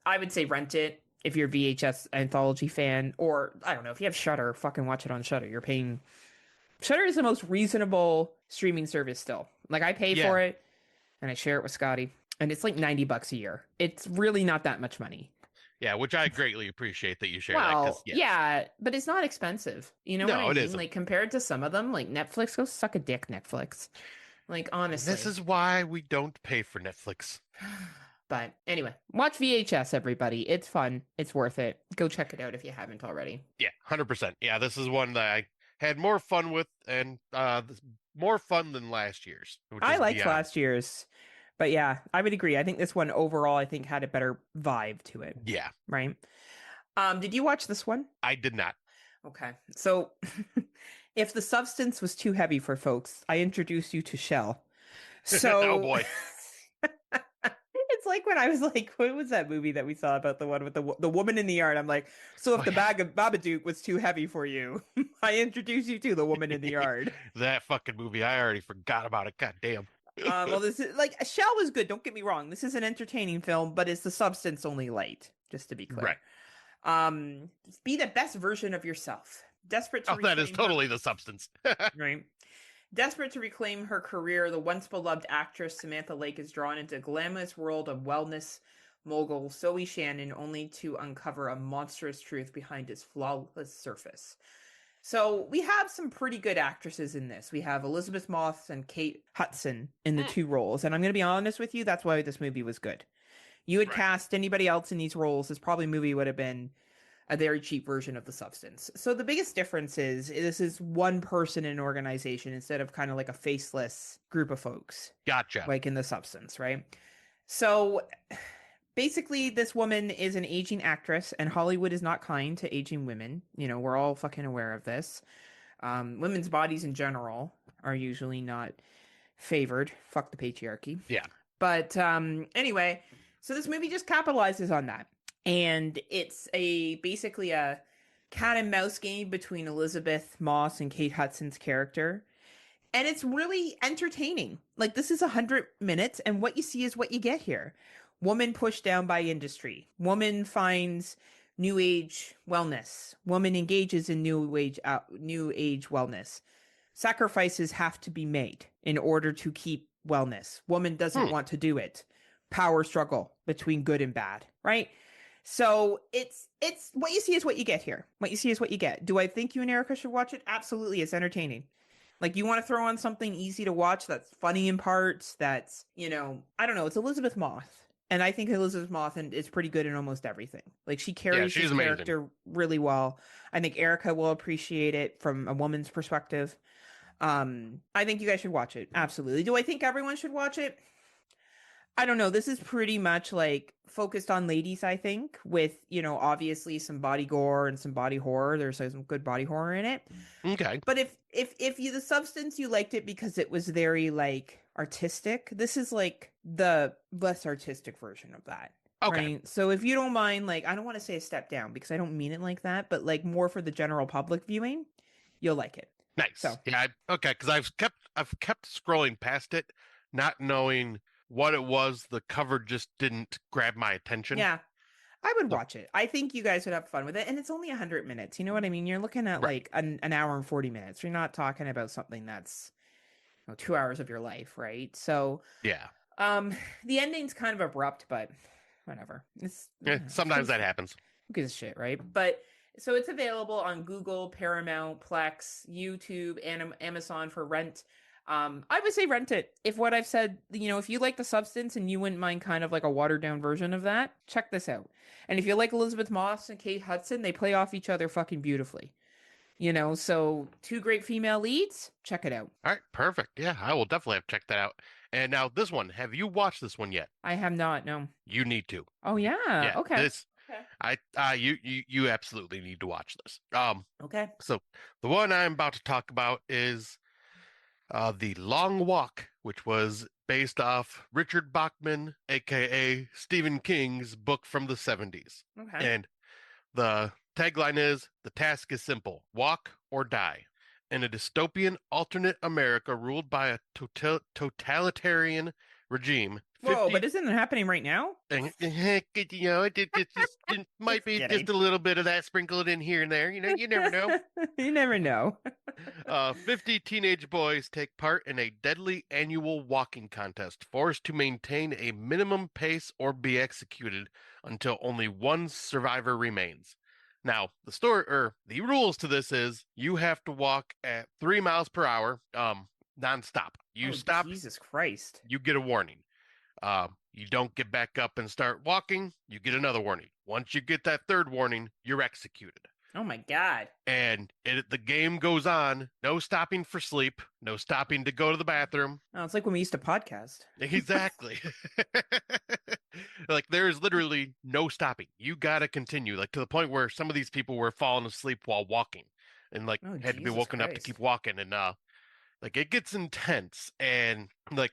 I would say rent it if you're a VHS anthology fan, or I don't know if you have Shutter, fucking watch it on Shutter. You're paying. Shutter is the most reasonable streaming service still. Like I pay Yeah. for it, and I share it with Scotty, and it's like $90 a year. It's really not that much money. Yeah, which I greatly appreciate that you share that because Well, yes. yeah, but it's not expensive. You know what I No, it mean? isn't. Like compared to some of them, like Netflix, go suck a dick, Netflix. Like This honestly. is why we don't pay for Netflix. But anyway, watch VHS, everybody. It's fun. It's worth it. Go check it out if you haven't already. Yeah, 100%. Yeah, this is one that I had more fun with and more fun than last year's, which I is liked beyond. last year's, but yeah, I would agree. I think this one overall, I think had a better vibe to it, Yeah, right? Did you watch this one? I did not. Okay. So if the substance was too heavy for folks, I introduced you to Shell. Oh So boy. it's like when I was like, what was that movie that we saw about the one with the woman in the yard? I'm like, so if Oh the yeah. bag of Babadook was too heavy for you, I introduced you to the woman in the yard. That fucking movie, I already forgot about it. God damn. Well, this is like Shell was good. Don't get me wrong. This is an entertaining film, but it's the substance only light, just to be Right. clear. Um, be the best version of yourself. Desperate to Oh, that is reclaim her, totally the substance. right? Desperate to reclaim her career, the once beloved actress Samantha Lake is drawn into a glamorous world of wellness mogul Zoe Shannon, only to uncover a monstrous truth behind its flawless surface. So we have some pretty good actresses in this. We have Elizabeth Moss and Kate Hudson in the Mm, two roles, and I'm going to be honest with you, that's why this movie was good. You had right. cast anybody else in these roles, this probably movie would have been a very cheap version of the substance. So the biggest difference is this is one person in an organization instead of kind of like a faceless group of folks, Gotcha. like in the substance, right? So basically, this woman is an aging actress, and Hollywood is not kind to aging women. You know, we're all fucking aware of this. Women's bodies in general are usually not favored. Fuck the patriarchy. Yeah. But anyway, so this movie just capitalizes on that, and it's a basically a cat and mouse game between Elizabeth Moss and Kate Hudson's character, and it's really entertaining. Like this is 100 minutes, and what you see is what you get here. Woman pushed down by industry. Woman finds new age wellness. Woman engages in new age wellness. Sacrifices have to be made in order to keep wellness. Woman doesn't Hmm. want to do it. Power struggle between good and bad, right? So it's what you see is what you get here. What you see is what you get. Do I think you and Erica should watch it? Absolutely, it's entertaining. Like you want to throw on something easy to watch that's funny in parts, that's, I don't know, it's Elizabeth Moss. And I think Elizabeth Moss is pretty good in almost everything. Like she Yeah, carries she's this amazing. character really well. I think Erica will appreciate it from a woman's perspective. I think you guys should watch it. Absolutely. Do I think everyone should watch it? I don't know. This is pretty much like focused on ladies, I think, with, obviously some body gore and some body horror. There's some good body horror in it. Okay. But if you the substance you liked it because it was very like artistic, this is like the less artistic version of that. Okay. Right? So if you don't mind, like I don't want to say a step down because I don't mean it like that, but like more for the general public viewing, you'll like it. Nice. So Yeah, okay, because I've kept scrolling past it, not knowing what it was. The cover just didn't grab my attention. yeah, I would So, watch it. I think you guys would have fun with it, and it's only 100 minutes. You know what I mean? You're looking at right. like an hour and 40 minutes. You're not talking about something that's 2 hours of your life, right? So, Yeah. um, the ending's kind of abrupt, but whatever. It's Yeah, sometimes that happens. who gives a shit, right? But so it's available on Google, Paramount, Plex, YouTube, and Amazon for rent. I would say rent it. If what I've said, if you like the substance and you wouldn't mind kind of like a watered down version of that, check this out. And if you like Elizabeth Moss and Kate Hudson, they play off each other fucking beautifully. So two great female leads, check it out. All right, perfect. Yeah, I will definitely have to check that out. And now this one, have you watched this one yet? I have not, no. You need to. Oh yeah, Yeah, okay. this Okay. you absolutely need to watch this. Okay. So the one I'm about to talk about is The Long Walk, which was based off Richard Bachman, aka Stephen King's book from the 70s. Okay. And the tagline is The task is simple: walk or die. In a dystopian alternate America ruled by a totalitarian regime, Whoa, 50, but isn't it happening right now? it might Just be just kidding. a little bit of that sprinkled in here and there. You never know. You never know. 50 teenage boys take part in a deadly annual walking contest, forced to maintain a minimum pace or be executed until only one survivor remains. Now, the rules to this is you have to walk at 3 miles per hour, nonstop. You Oh, stop, Jesus Christ. you get a warning. You don't get back up and start walking, you get another warning. Once you get that third warning, you're executed. Oh my God. And the game goes on. No stopping for sleep. No stopping to go to the bathroom. Oh, it's like when we used to podcast. Exactly. Like there is literally no stopping. You gotta continue. Like to the point where some of these people were falling asleep while walking, and like Oh, had to be Jesus woken up to Christ. keep walking. And like it gets intense. And like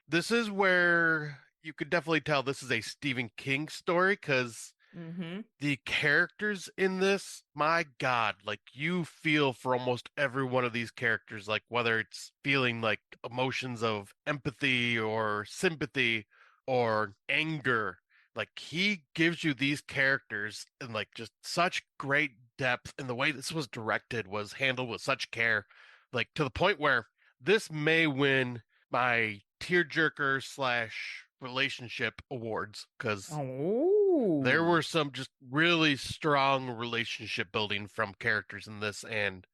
this is where you could definitely tell this is a Stephen King story because Mm-hmm. the characters in this, my God, like you feel for almost every one of these characters, like whether it's feeling like emotions of empathy or sympathy or anger. Like he gives you these characters in like just such great depth, and the way this was directed was handled with such care, like to the point where this may win my tearjerker slash relationship awards because there Oh. were some just really strong relationship building from characters in this, and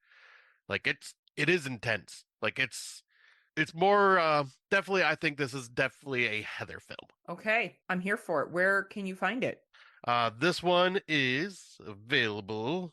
like it is intense. Like it's more definitely I think this is definitely a Heather film. Okay, I'm here for it. Where can you find it? This one is available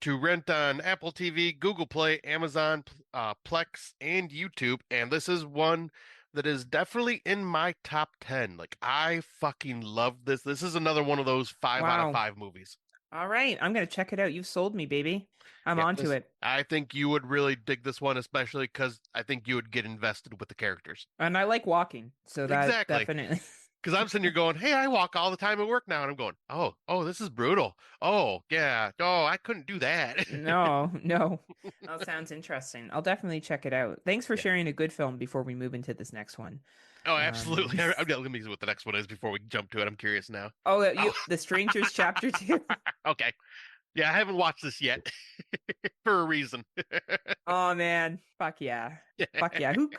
to rent on Apple TV, Google Play, Amazon, Plex, and YouTube. And this is one that is definitely in my top 10. Like, I fucking love this. This is another one of those 5 out of Wow. 5 movies. All right, I'm gonna check it out. You've sold me, baby. I'm Yeah, onto it. I think you would really dig this one, especially because I think you would get invested with the characters. And I like walking, so that Exactly. definitely. Because I'm sitting here going, hey, I walk all the time at work now. And I'm going, oh, this is brutal. Oh, yeah. Oh, I couldn't do that. No, no. That sounds interesting. I'll definitely check it out. Thanks for Yeah. sharing a good film before we move into this next one. Oh, Um, absolutely. I'm let me see what the next one is before we jump to it. I'm curious now. oh, Oh, The Strangers Chapter 2. okay. Yeah, I haven't watched this yet for a reason. Oh man, fuck yeah. Fuck yeah. Who's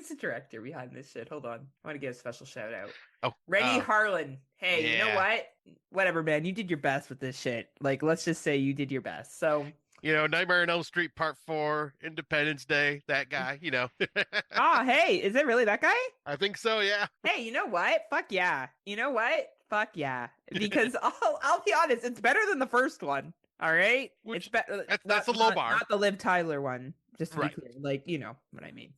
the director behind this shit? Hold on. I want to give a special shout out. Oh, Rennie Harlan. Hey, you know yeah. what? Whatever, man. You did your best with this shit. Like, let's just say you did your best. So, Nightmare on Elm Street Part 4, Independence Day, that guy, ah, hey, is it really that guy? I think so, yeah. Hey, you know what? Fuck yeah. You know what? Fuck yeah. Because I'll be honest, it's better than the first one. All right? It's Which better that's a low bar. not the Liv Tyler one, just to be Right. clear. Like, you know what I mean.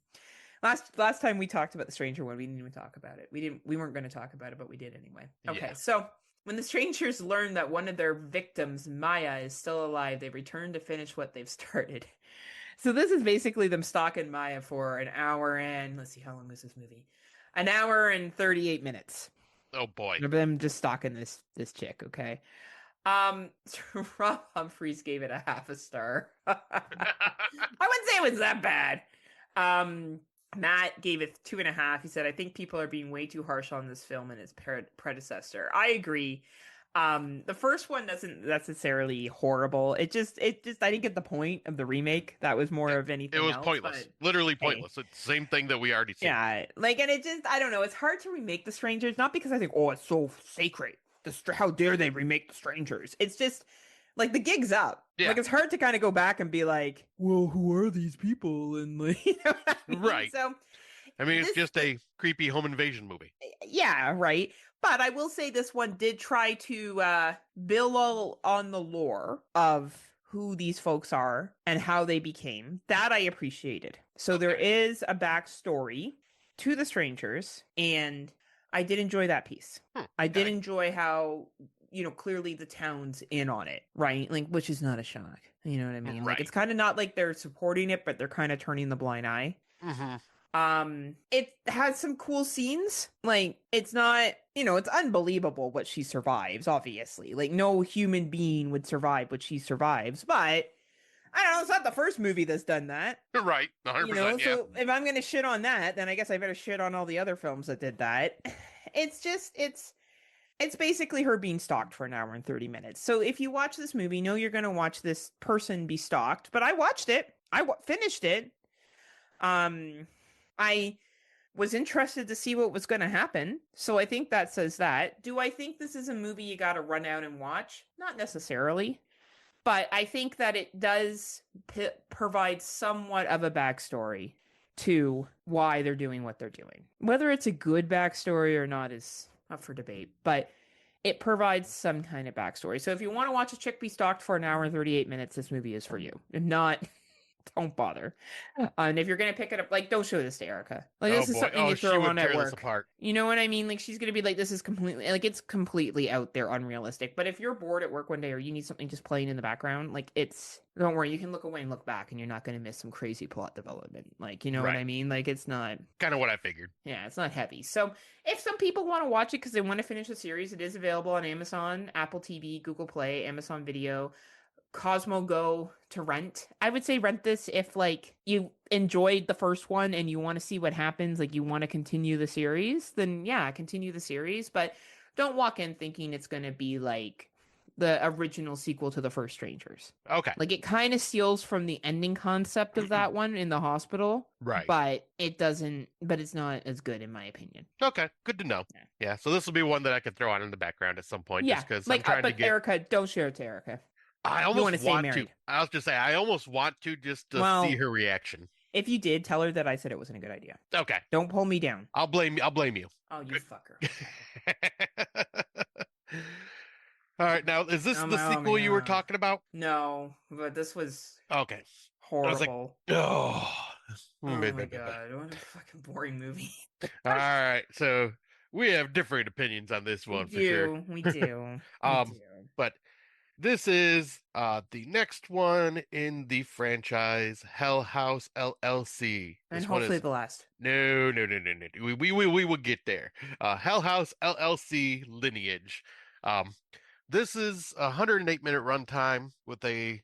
Last time we talked about the stranger one, we didn't even talk about it. We weren't going to talk about it, but we did anyway. Okay, Yeah. so when the strangers learn that one of their victims, Maya, is still alive, they return to finish what they've started. So this is basically them stalking Maya for an hour and let's see, how long is this movie? An hour and 38 minutes. Oh boy. Of them just stalking this chick, okay? So Rob Humphreys gave it a half a star. I wouldn't say it was that bad. Matt gave it 2.5. He said, I think people are being way too harsh on this film and its predecessor. I agree. The first one doesn't necessarily horrible. I didn't get the point of the remake. That was more of It anything was else, pointless. but Literally hey. pointless. It's the same thing that we already seen. Yeah, like, and it just, I don't know, it's hard to remake The Strangers, not because I think, oh, it's so sacred. How dare they remake The Strangers? It's just, like, the gig's up. Yeah. Like, it's hard to kind of go back and be like, well, who are these people? And, like, you know what I mean? Right. So, I mean, it's this, just a creepy home invasion movie. yeah, right. But I will say this one did try to build on the lore of who these folks are and how they became. That I appreciated. So there Okay. is a backstory to the strangers, and I did enjoy that piece. I did Okay. enjoy how, clearly the town's in on it, right? Like, which is not a shock. You know what I mean? Like, Right. it's kind of not like they're supporting it, but they're kind of turning the blind eye. Mm-hmm. It has some cool scenes. Like, it's not, it's unbelievable what she survives, obviously. Like, no human being would survive what she survives, but I don't know, it's not the first movie that's done that. Right, You 100%, know, yeah. so if I'm gonna shit on that, then I guess I better shit on all the other films that did that. It's just it's basically her being stalked for an hour and 30 minutes. So if you watch this movie, know you're gonna watch this person be stalked. But I watched it. Finished it. I was interested to see what was going to happen. So I think that says that. Do I think this is a movie you got to run out and watch? Not necessarily. But I think that it does provide somewhat of a backstory to why they're doing what they're doing. Whether it's a good backstory or not is up for debate, but it provides some kind of backstory. So if you want to watch a chick be stalked for an hour and 38 minutes, this movie is for you. If not, don't bother. And if you're gonna pick it up, like, don't show this to Erica. Like, Oh this is boy. something Oh, you she throw would on at tear this work. apart. You know what I mean? Like, she's gonna be like, this is completely, like, it's completely out there, unrealistic. But if you're bored at work one day or you need something just playing in the background, like, don't worry, you can look away and look back, and you're not gonna miss some crazy plot development. Like, you know what Right. I mean? Like, it's not, Kind of what I figured. yeah, it's not heavy. So if some people want to watch it because they want to finish the series, it is available on Amazon, Apple TV, Google Play, Amazon Video. Cosmo Go to rent. I would say rent this if like you enjoyed the first one and you want to see what happens, like you want to continue the series, then yeah, continue the series, but don't walk in thinking it's going to be like the original sequel to The First Strangers. Okay. Like it kind of steals from the ending concept of that one in the hospital, Right. but it's not as good in my opinion. Okay. Good to know. Yeah. Yeah. So this will be one that I could throw on in the background at some point Yeah, just because I'm like trying to but get. Erica, don't share it to Erica. I You almost want to stay want to. married. I was just say I almost want to just to see Well, her reaction. if you did, tell her that I said it wasn't a good idea. Okay. Don't pull me down. I'll blame you. I'll blame you. Oh, you fucker. All right. Now, is this the sequel you were talking about? No, but this was Okay. I was like, horrible. oh. Oh my god, what a fucking boring movie. All right. So we have different opinions on this We one for sure. do, we do, we Um, do. but this is the next one in the franchise, Hell House LLC. And This one hopefully is the last. no, no, no, no, no. We will get there. Hell House LLC lineage. Um, this is a 108-minute runtime with a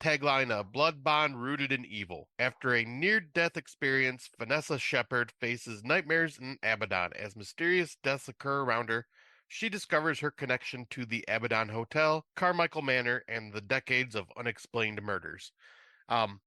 tagline, "A blood bond rooted in evil." After a near-death experience, Vanessa Shepard faces nightmares in Abaddon as mysterious deaths occur around her. She discovers her connection to the Abaddon Hotel, Carmichael Manor, and the decades of unexplained murders. Um,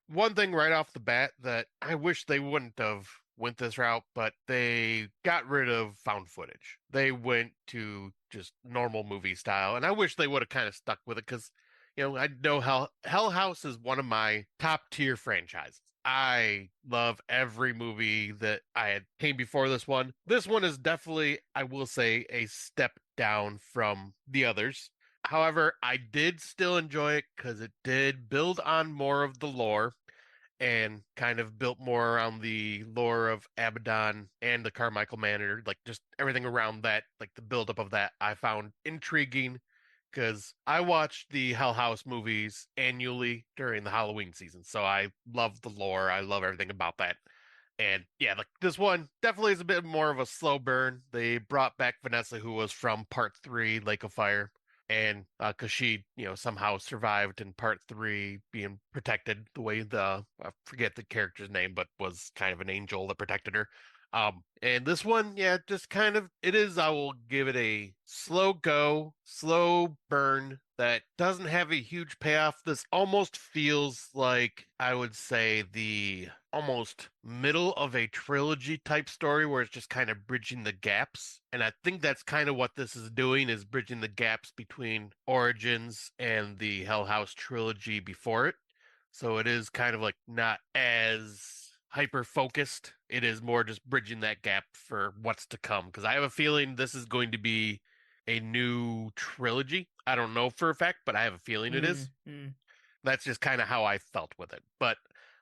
One thing right off the bat that I wish they wouldn't have went this route, but they got rid of found footage. They went to just normal movie style, and I wish they would have kind of stuck with it because, I know Hell House is one of my top tier franchises. I love every movie that I had came before this one. This one is definitely, I will say, a step down from the others. However, I did still enjoy it because it did build on more of the lore and kind of built more around the lore of Abaddon and the Carmichael Manor, like just everything around that, like the buildup of that, I found intriguing because I watched the Hell House movies annually during the Halloween season, so I love the lore. I love everything about that. And yeah, like this one definitely is a bit more of a slow burn. They brought back Vanessa, who was from part three, Lake of Fire, and because she, somehow survived in part three, being protected the way I forget the character's name, but was kind of an angel that protected her. And this one, yeah, just kind of it is. I will give it a slow go, slow burn that doesn't have a huge payoff. This almost feels like I would say the almost middle of a trilogy type story where it's just kind of bridging the gaps. And I think that's kind of what this is doing is bridging the gaps between Origins and the Hell House trilogy before it. So it is kind of like not as hyper focused. It is more just bridging that gap for what's to come. Because I have a feeling this is going to be a new trilogy. I don't know for a fact, but I have a feeling it is. That's just kind of how I felt with it. But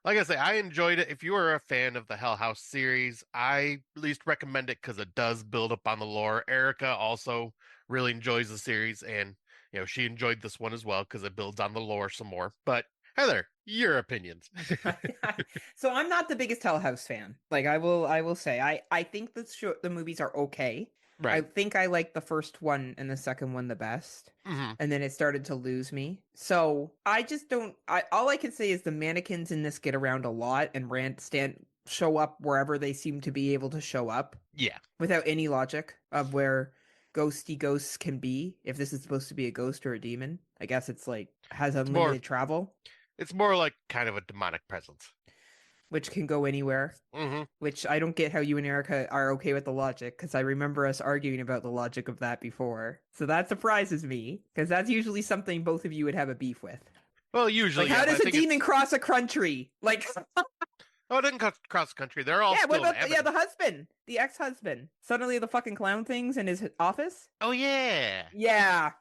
like I say, I enjoyed it. If you are a fan of the Hell House series, I at least recommend it because it does build up on the lore. Erica also really enjoys the series, and she enjoyed this one as well because it builds on the lore some more. But Heather, your opinions. So I'm not the biggest Hell House fan. Like I will say I think the movies are okay. I Right. think I like the first one and the second one the best. Hmm. And then it started to lose me. So I just don't I all I can say is the mannequins in this get around a lot and rant stand show up wherever they seem to be able to show up Yeah. without any logic of where ghosty ghosts can be if this is supposed to be a ghost or a demon. I guess it's like has It's more unlimited travel, it's more like kind of a demonic presence. which can go anywhere. Hmm. Which I don't get how you and Erica are okay with the logic because I remember us arguing about the logic of that before. So that surprises me because that's usually something both of you would have a beef with. Well, Like, usually, how yeah, but I does a think demon it's cross a country? Like, oh, it didn't cross the country. They're all yeah, what still about the inhabited. husband, the ex-husband? Suddenly the fucking clown things in his office? Oh yeah. Yeah.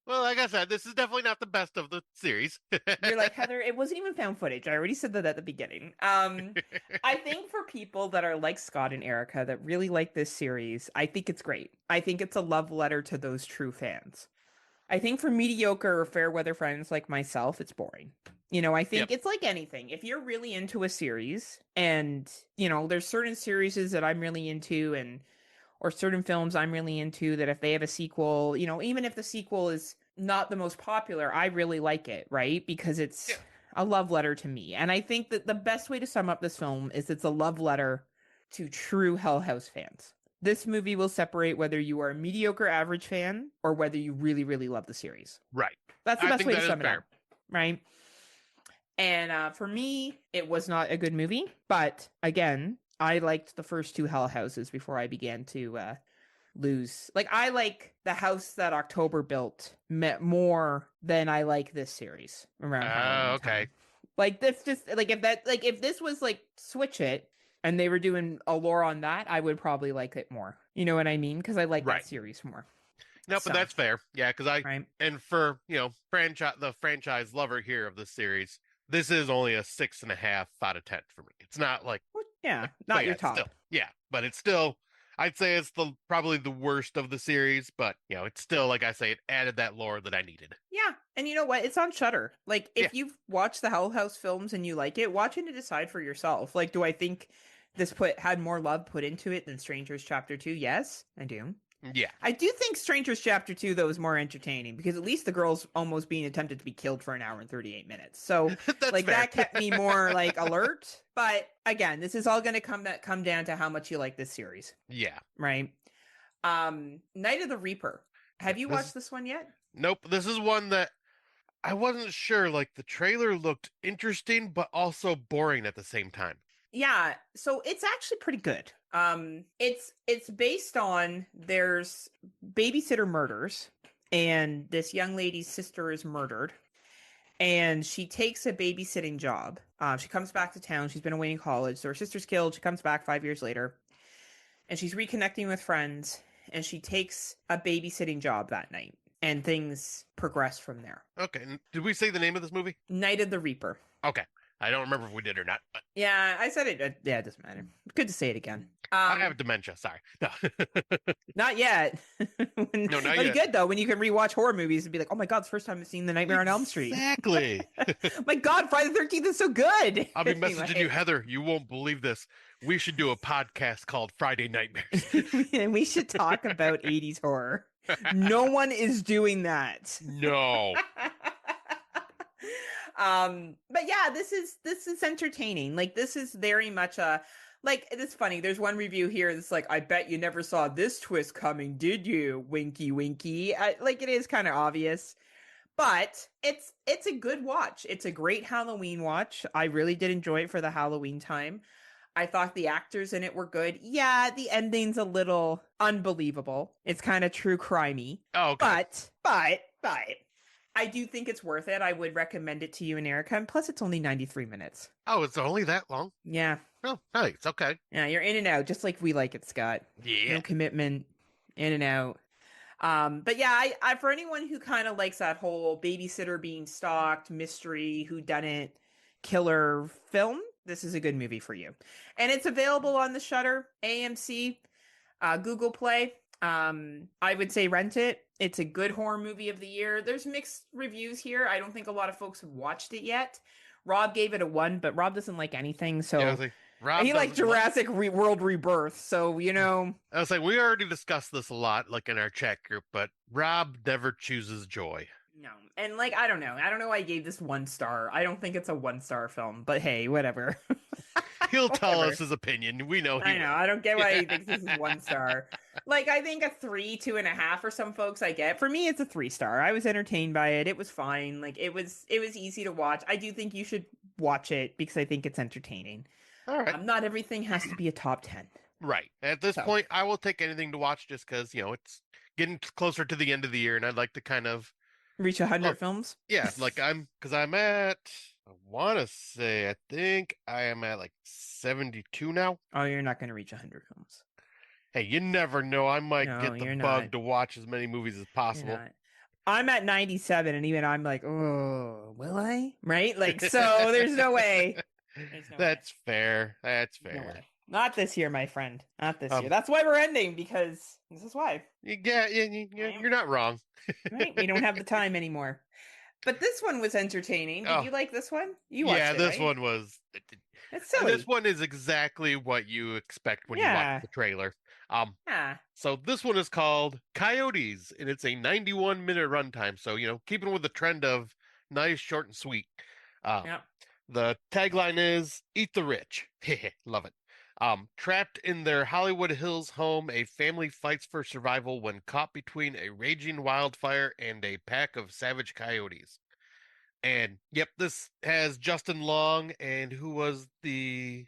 Well, like I said, this is definitely not the best of the series. You're like, Heather, it wasn't even found footage. I already said that at the beginning. I think for people that are like Scott and Erica that really like this series, I think it's great. I think it's a love letter to those true fans. I think for mediocre or fair weather friends like myself, it's boring. I Yep. think it's like anything. If you're really into a series and, there's certain series that I'm really into and or certain films I'm really into that if they have a sequel, even if the sequel is not the most popular, I really like it, right? Because Yeah. it's a love letter to me. And I think that the best way to sum up this film is it's a love letter to true Hell House fans. This movie will separate whether you are a mediocre average fan or whether you really, really love the series. Right. That's the I best think way to that is sum it up, fair. right? And for me, it was not a good movie. But again, I liked the first two Hell Houses before I began to lose. Like I like the house that October built more than I like this series around Halloween Okay. time. Like this just if this was like Switch It and they were doing a lore on that, I would probably like it more. You know what I mean? Because I like that Right. series more. No, but So, that's fair. Yeah, because I right. and for franchise lover here of the series, this is only a 6.5 out of 10 for me. It's not like Well, yeah, but not yeah, your it's still top. yeah, but it's still I'd say it's the probably the worst of the series, but it's still like I say, it added that lore that I needed. Yeah, and you know what? It's on Shutter. Like, Yeah, if you've watched the Hell House films and you like it, watch it to decide for yourself. Like, do I think this had more love put into it than Strangers Chapter 2? Yes, I do. yeah, I do think Strangers Chapter 2 though is more entertaining because at least the girl's almost being attempted to be killed for an hour and 38 minutes. So, that's like fair. that kept me more like alert. But again, this is all going to come down to how much you like this series, Yeah, right? Night of the Reaper. yeah. Have you This watched this one yet? nope. This is one that I wasn't sure. Like the trailer looked interesting, but also boring at the same time. Yeah, so it's actually pretty good. It's based on there's babysitter murders, and this young lady's sister is murdered, and she takes a babysitting job. She comes back to town. She's been away in college, so her sister's killed. She comes back 5 years later, and she's reconnecting with friends, and she takes a babysitting job that night, and things progress from there. Okay, did we say the name of this movie? Night of the Reaper. Okay, I don't remember if we did or not, but Yeah, I said it. Yeah, it doesn't matter. Good to say it again. I have dementia. Sorry. No, Not yet. no, not That'd be yet. good though when you can rewatch horror movies and be like, "Oh my god, it's the first time I've seen The Nightmare on Elm Street." Exactly. My god, Friday the 13th is so good. I'll be messaging you, Anyway, Heather. You won't believe this. We should do a podcast called Friday Nightmares. and we should talk about 80s horror. No one is doing that. No. But yeah, this is entertaining. Like this is very much a like it's funny. There's one review here that's like, I bet you never saw this twist coming, did you? Winky winky. Like it is kind of obvious. But it's a good watch. It's a great Halloween watch. I really did enjoy it for the Halloween time. I thought the actors in it were good. Yeah, the ending's a little unbelievable. It's kind of true crimey. Oh, okay. But I do think it's worth it. I would recommend it to you and Erica. And plus it's only 93 minutes. Oh, it's only that long? Yeah. Oh, nice. Okay. Yeah, you're in and out just like we like it, Scott. Yeah. No commitment, in and out. But yeah, I for anyone who kind of likes that whole babysitter being stalked, mystery, whodunit, killer film, this is a good movie for you. And it's available on the Shutter, AMC, Google Play. I would say rent it. It's a good horror movie of the year. There's mixed reviews here. I don't think a lot of folks have watched it yet. Rob gave it a 1, but Rob doesn't like anything, Yeah, I was so like, Rob he liked doesn't like. Jurassic World Rebirth. So, I was like, we already discussed this a lot, like in our chat group, but Rob never chooses joy. no. And like I don't know. I don't know why I gave this 1 star. I don't think it's a 1 star film, but hey, whatever. He'll tell us Whatever. his opinion. We know he I know. will. I don't get why he thinks this is 1 star. Like, I think a three, 2.5 for some folks I get. For me, it's a 3 star. I was entertained by it. It was fine. Like, it was easy to watch. I do think you should watch it because I think it's entertaining. All right. Not everything has to be a top 10. Right. At this So, point, I will take anything to watch just because, it's getting closer to the end of the year and I'd like to kind of, reach a oh, 100 films. yeah, like because I want to say, I think I am at like 72 now. Oh, you're not going to reach 100 films. Hey, you never know. I might No, get the you're not. bug to watch as many movies as You're possible. not. I'm at 97, and even I'm like, oh, will I? Right? Like, so there's no way. There's no way. That's fair. That's No fair. way. Not this year, my friend. Not this year. Um, That's why we're ending, because this is why. Right? you're not wrong. Right? We don't have the time anymore. But this one was entertaining. Did Oh, you like this one? You yeah, watched it, this right? one was. It's This silly. one is exactly what you expect when you watch Yeah. the trailer. Um, Yeah. so this one is called Coyotes, and it's a 91-minute runtime. So, keeping with the trend of nice, short, and sweet. Uh, Yeah. the tagline is "Eat the Rich." Love it. Trapped in their Hollywood Hills home, a family fights for survival when caught between a raging wildfire and a pack of savage coyotes. And yep, this has Justin Long and who was the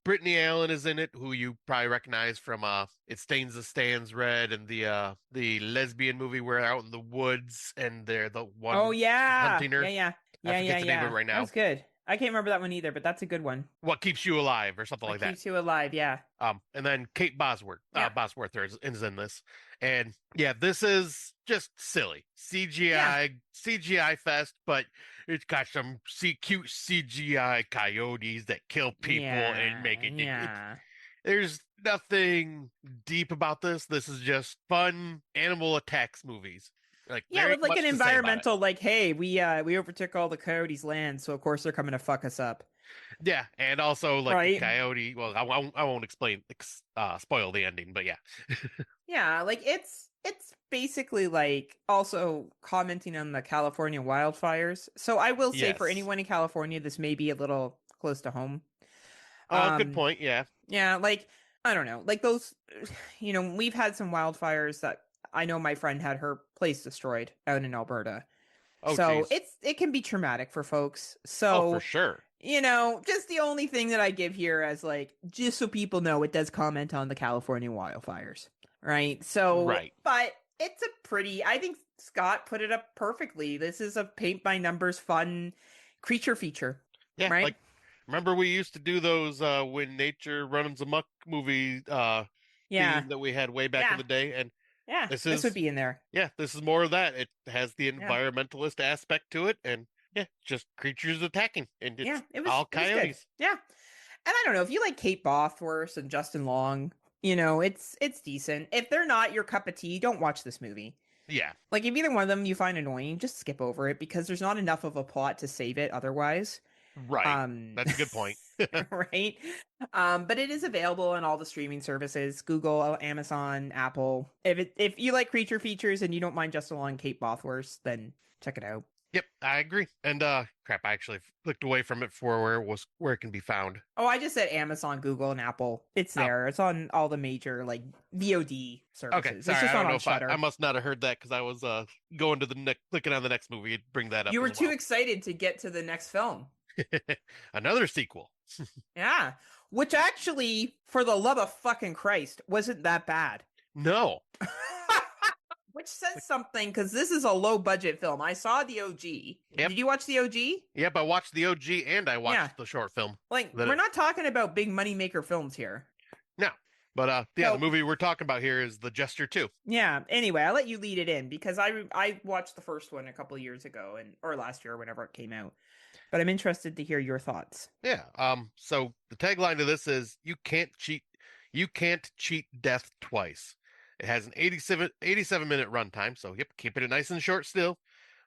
Brittany Allen is in it, who you probably recognize from It Stains the Stands Red and the lesbian movie where they're out in the woods and they're the Oh, one yeah. hunting Yeah, her. yeah. I Yeah, forget yeah, the name of yeah. it right That now. was good. I can't remember that one either, but that's a good one. What Keeps You Alive or something What like that. keeps you alive? Yeah. And then Kate Bosworth, Yeah. is in this, and yeah, this is just silly Yeah. CGI fest, but it's got some cute CGI coyotes that kill people and make Yeah. it. Yeah. There's nothing deep about this. This is just fun animal attacks movies. Like Yeah, there with ain't like an much to say about it. environmental, like, hey, we overtook all the coyotes' land, so of course they're coming to fuck us up. Yeah, and also like the Right? coyote. Well, I won't explain, spoil the ending, but yeah, Yeah, like it's basically like also commenting on the California wildfires. So I will say for yes. anyone in California, this may be a little close to home. Good Um, point. Yeah. yeah, like I don't know, like those, we've had some wildfires that I know my friend had her place destroyed out in Alberta. Oh, So geez. it can be traumatic for folks. Oh, for So, sure. just the only thing that I give here as like just so people know it does comment on the California wildfires. Right? So, Right. but it's a pretty I think Scott put it up perfectly. This is a paint by numbers fun creature feature, Yeah, right? like remember we used to do those when nature runs amok movie Yeah. theme that we had way back in Yeah. the day, and Yeah. this This would is be in there. yeah, this is more of that. It has the Yeah. environmentalist aspect to it, and yeah, just creatures attacking, and Yeah. it's It was all it was good. coyotes. Yeah. And I don't know if you like Kate Bosworth and Justin Long, it's decent. If they're not your cup of tea, don't watch this movie. Yeah, Like if either one of them you find annoying, just skip over it because there's not enough of a plot to save it otherwise. right. Um That's a good point. right? But it is available on all the streaming services, Google, Amazon, Apple. If you like creature features and you don't mind Justin Long and Kate Bosworth, then check it out. Yep, I agree. And crap, I actually flicked away from it for where it can be found. Oh, I just said Amazon, Google, and Apple. It's Oh, there. It's on all the major like VOD okay. services. It's Sorry, just I not don't know on if I Shutter. must not have heard that because I was going to the next clicking on the next movie to bring that up You were as too well. excited to get to the next film. Another sequel. Yeah. Which actually, for the love of fucking Christ, wasn't that bad. No. Which says something because this is a low budget film. I saw the OG. Yep. Did you watch the OG? Yep, I watched the OG and I Yeah. watched the short film. Like, That we're it, not talking about big moneymaker films here. no. But yeah, the So, movie we're talking about here is The Jester 2. yeah. Anyway, I'll let you lead it in because I watched the first one a couple years ago or last year, whenever it came out. But I'm interested to hear your thoughts. Yeah. So the tagline to this is you can't cheat death twice. It has an 87-minute runtime, so yep, keeping it nice and short still.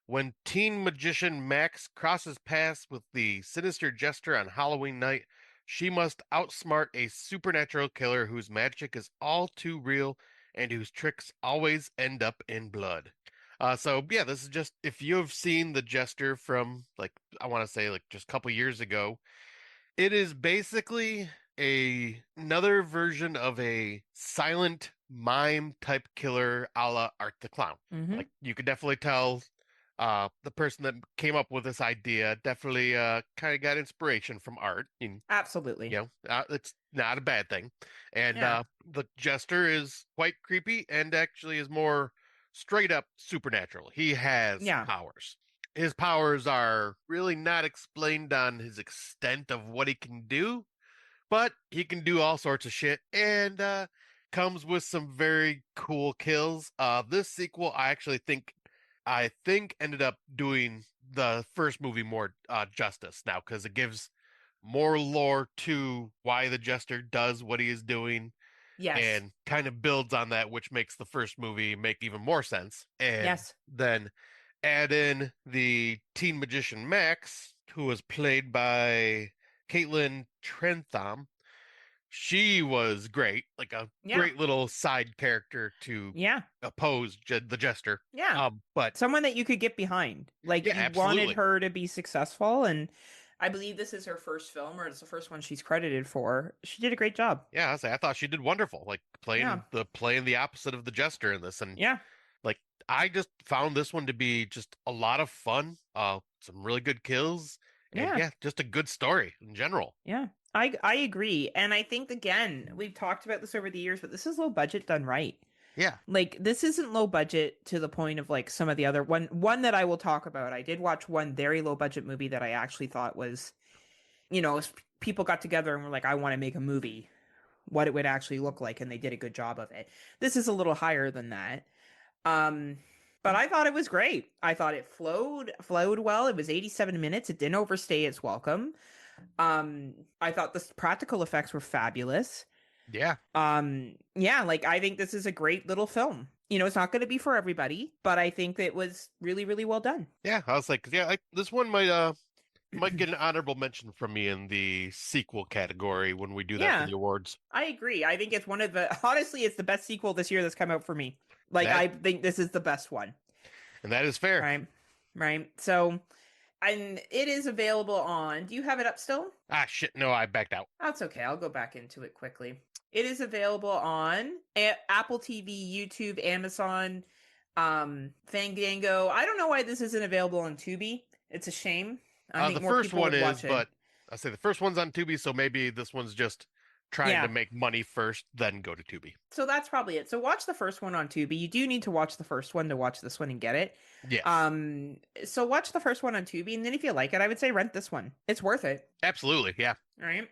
When teen magician Max crosses paths with the sinister jester on Halloween night, she must outsmart a supernatural killer whose magic is all too real and whose tricks always end up in blood. So yeah, this is just if you've seen the Jester from like I want to say like just a couple years ago, it is basically another version of a silent mime type killer a la Art the Clown. Mm-hmm. Like you could definitely tell the person that came up with this idea definitely kind of got inspiration from art. And, Absolutely. it's not a bad thing. And Yeah. the jester is quite creepy and actually is more straight up supernatural. He has Yeah. powers. His powers are really not explained on his extent of what he can do, but he can do all sorts of shit and comes with some very cool kills. This sequel, I think ended up doing the first movie more justice now because it gives more lore to why the Jester does what he is doing Yes. and kind of builds on that, which makes the first movie make even more sense. And Yes. then add in the teen magician Max, who was played by Caitlin Trentham. She was great, like a Yeah. great little side character to Yeah. oppose the Jester. Yeah. But Someone that you could get behind. Like yeah, you wanted absolutely. her to be successful, and I believe this is her first film, or it's the first one she's credited for. She did a great job. Yeah, I thought she did wonderful, like Yeah. playing the opposite of the Jester in this, and Yeah. like I just found this one to be just a lot of fun. Some really good kills, and Yeah. yeah, just a good story in general. Yeah. I agree. And I think again, we've talked about this over the years, but this is low budget done right. Yeah, Like this isn't low budget to the point of like some of the other one that I will talk about. I did watch one very low budget movie that I actually thought was, people got together and were like, I want to make a movie, what it would actually look like, and they did a good job of it. This is a little higher than that. Um but I thought it was great. I thought it flowed well. It was 87 minutes. It didn't overstay its welcome. I thought the practical effects were fabulous. yeah, Yeah, like I think this is a great little film. It's not going to be for everybody, but I think it was really, really well done. yeah. I was like, yeah, this one might get an honorable mention from me in the sequel category when we do that for Yeah, the awards. I agree. I think it's one of the honestly, it's the best sequel this year that's come out for me. Like That I think this is the best one. and that is fair. Right. Right. So, and it is available on. Do you have it up still? Ah, shit, no, I backed out. That's okay. I'll go back into it quickly. It is available on Apple TV, YouTube, Amazon, Fandango. I don't know why this isn't available on Tubi. It's a shame. I The think more first people one would is, watch it. but I say the first one's on Tubi, so maybe this one's just trying to Yeah. make money first, then go to Tubi. So that's probably it. So watch the first one on Tubi. You do need to watch the first one to watch this one and get it. Yes, Um, so watch the first one on Tubi, and then if you like it, I would say rent this one. It's worth it. absolutely, yeah. All right.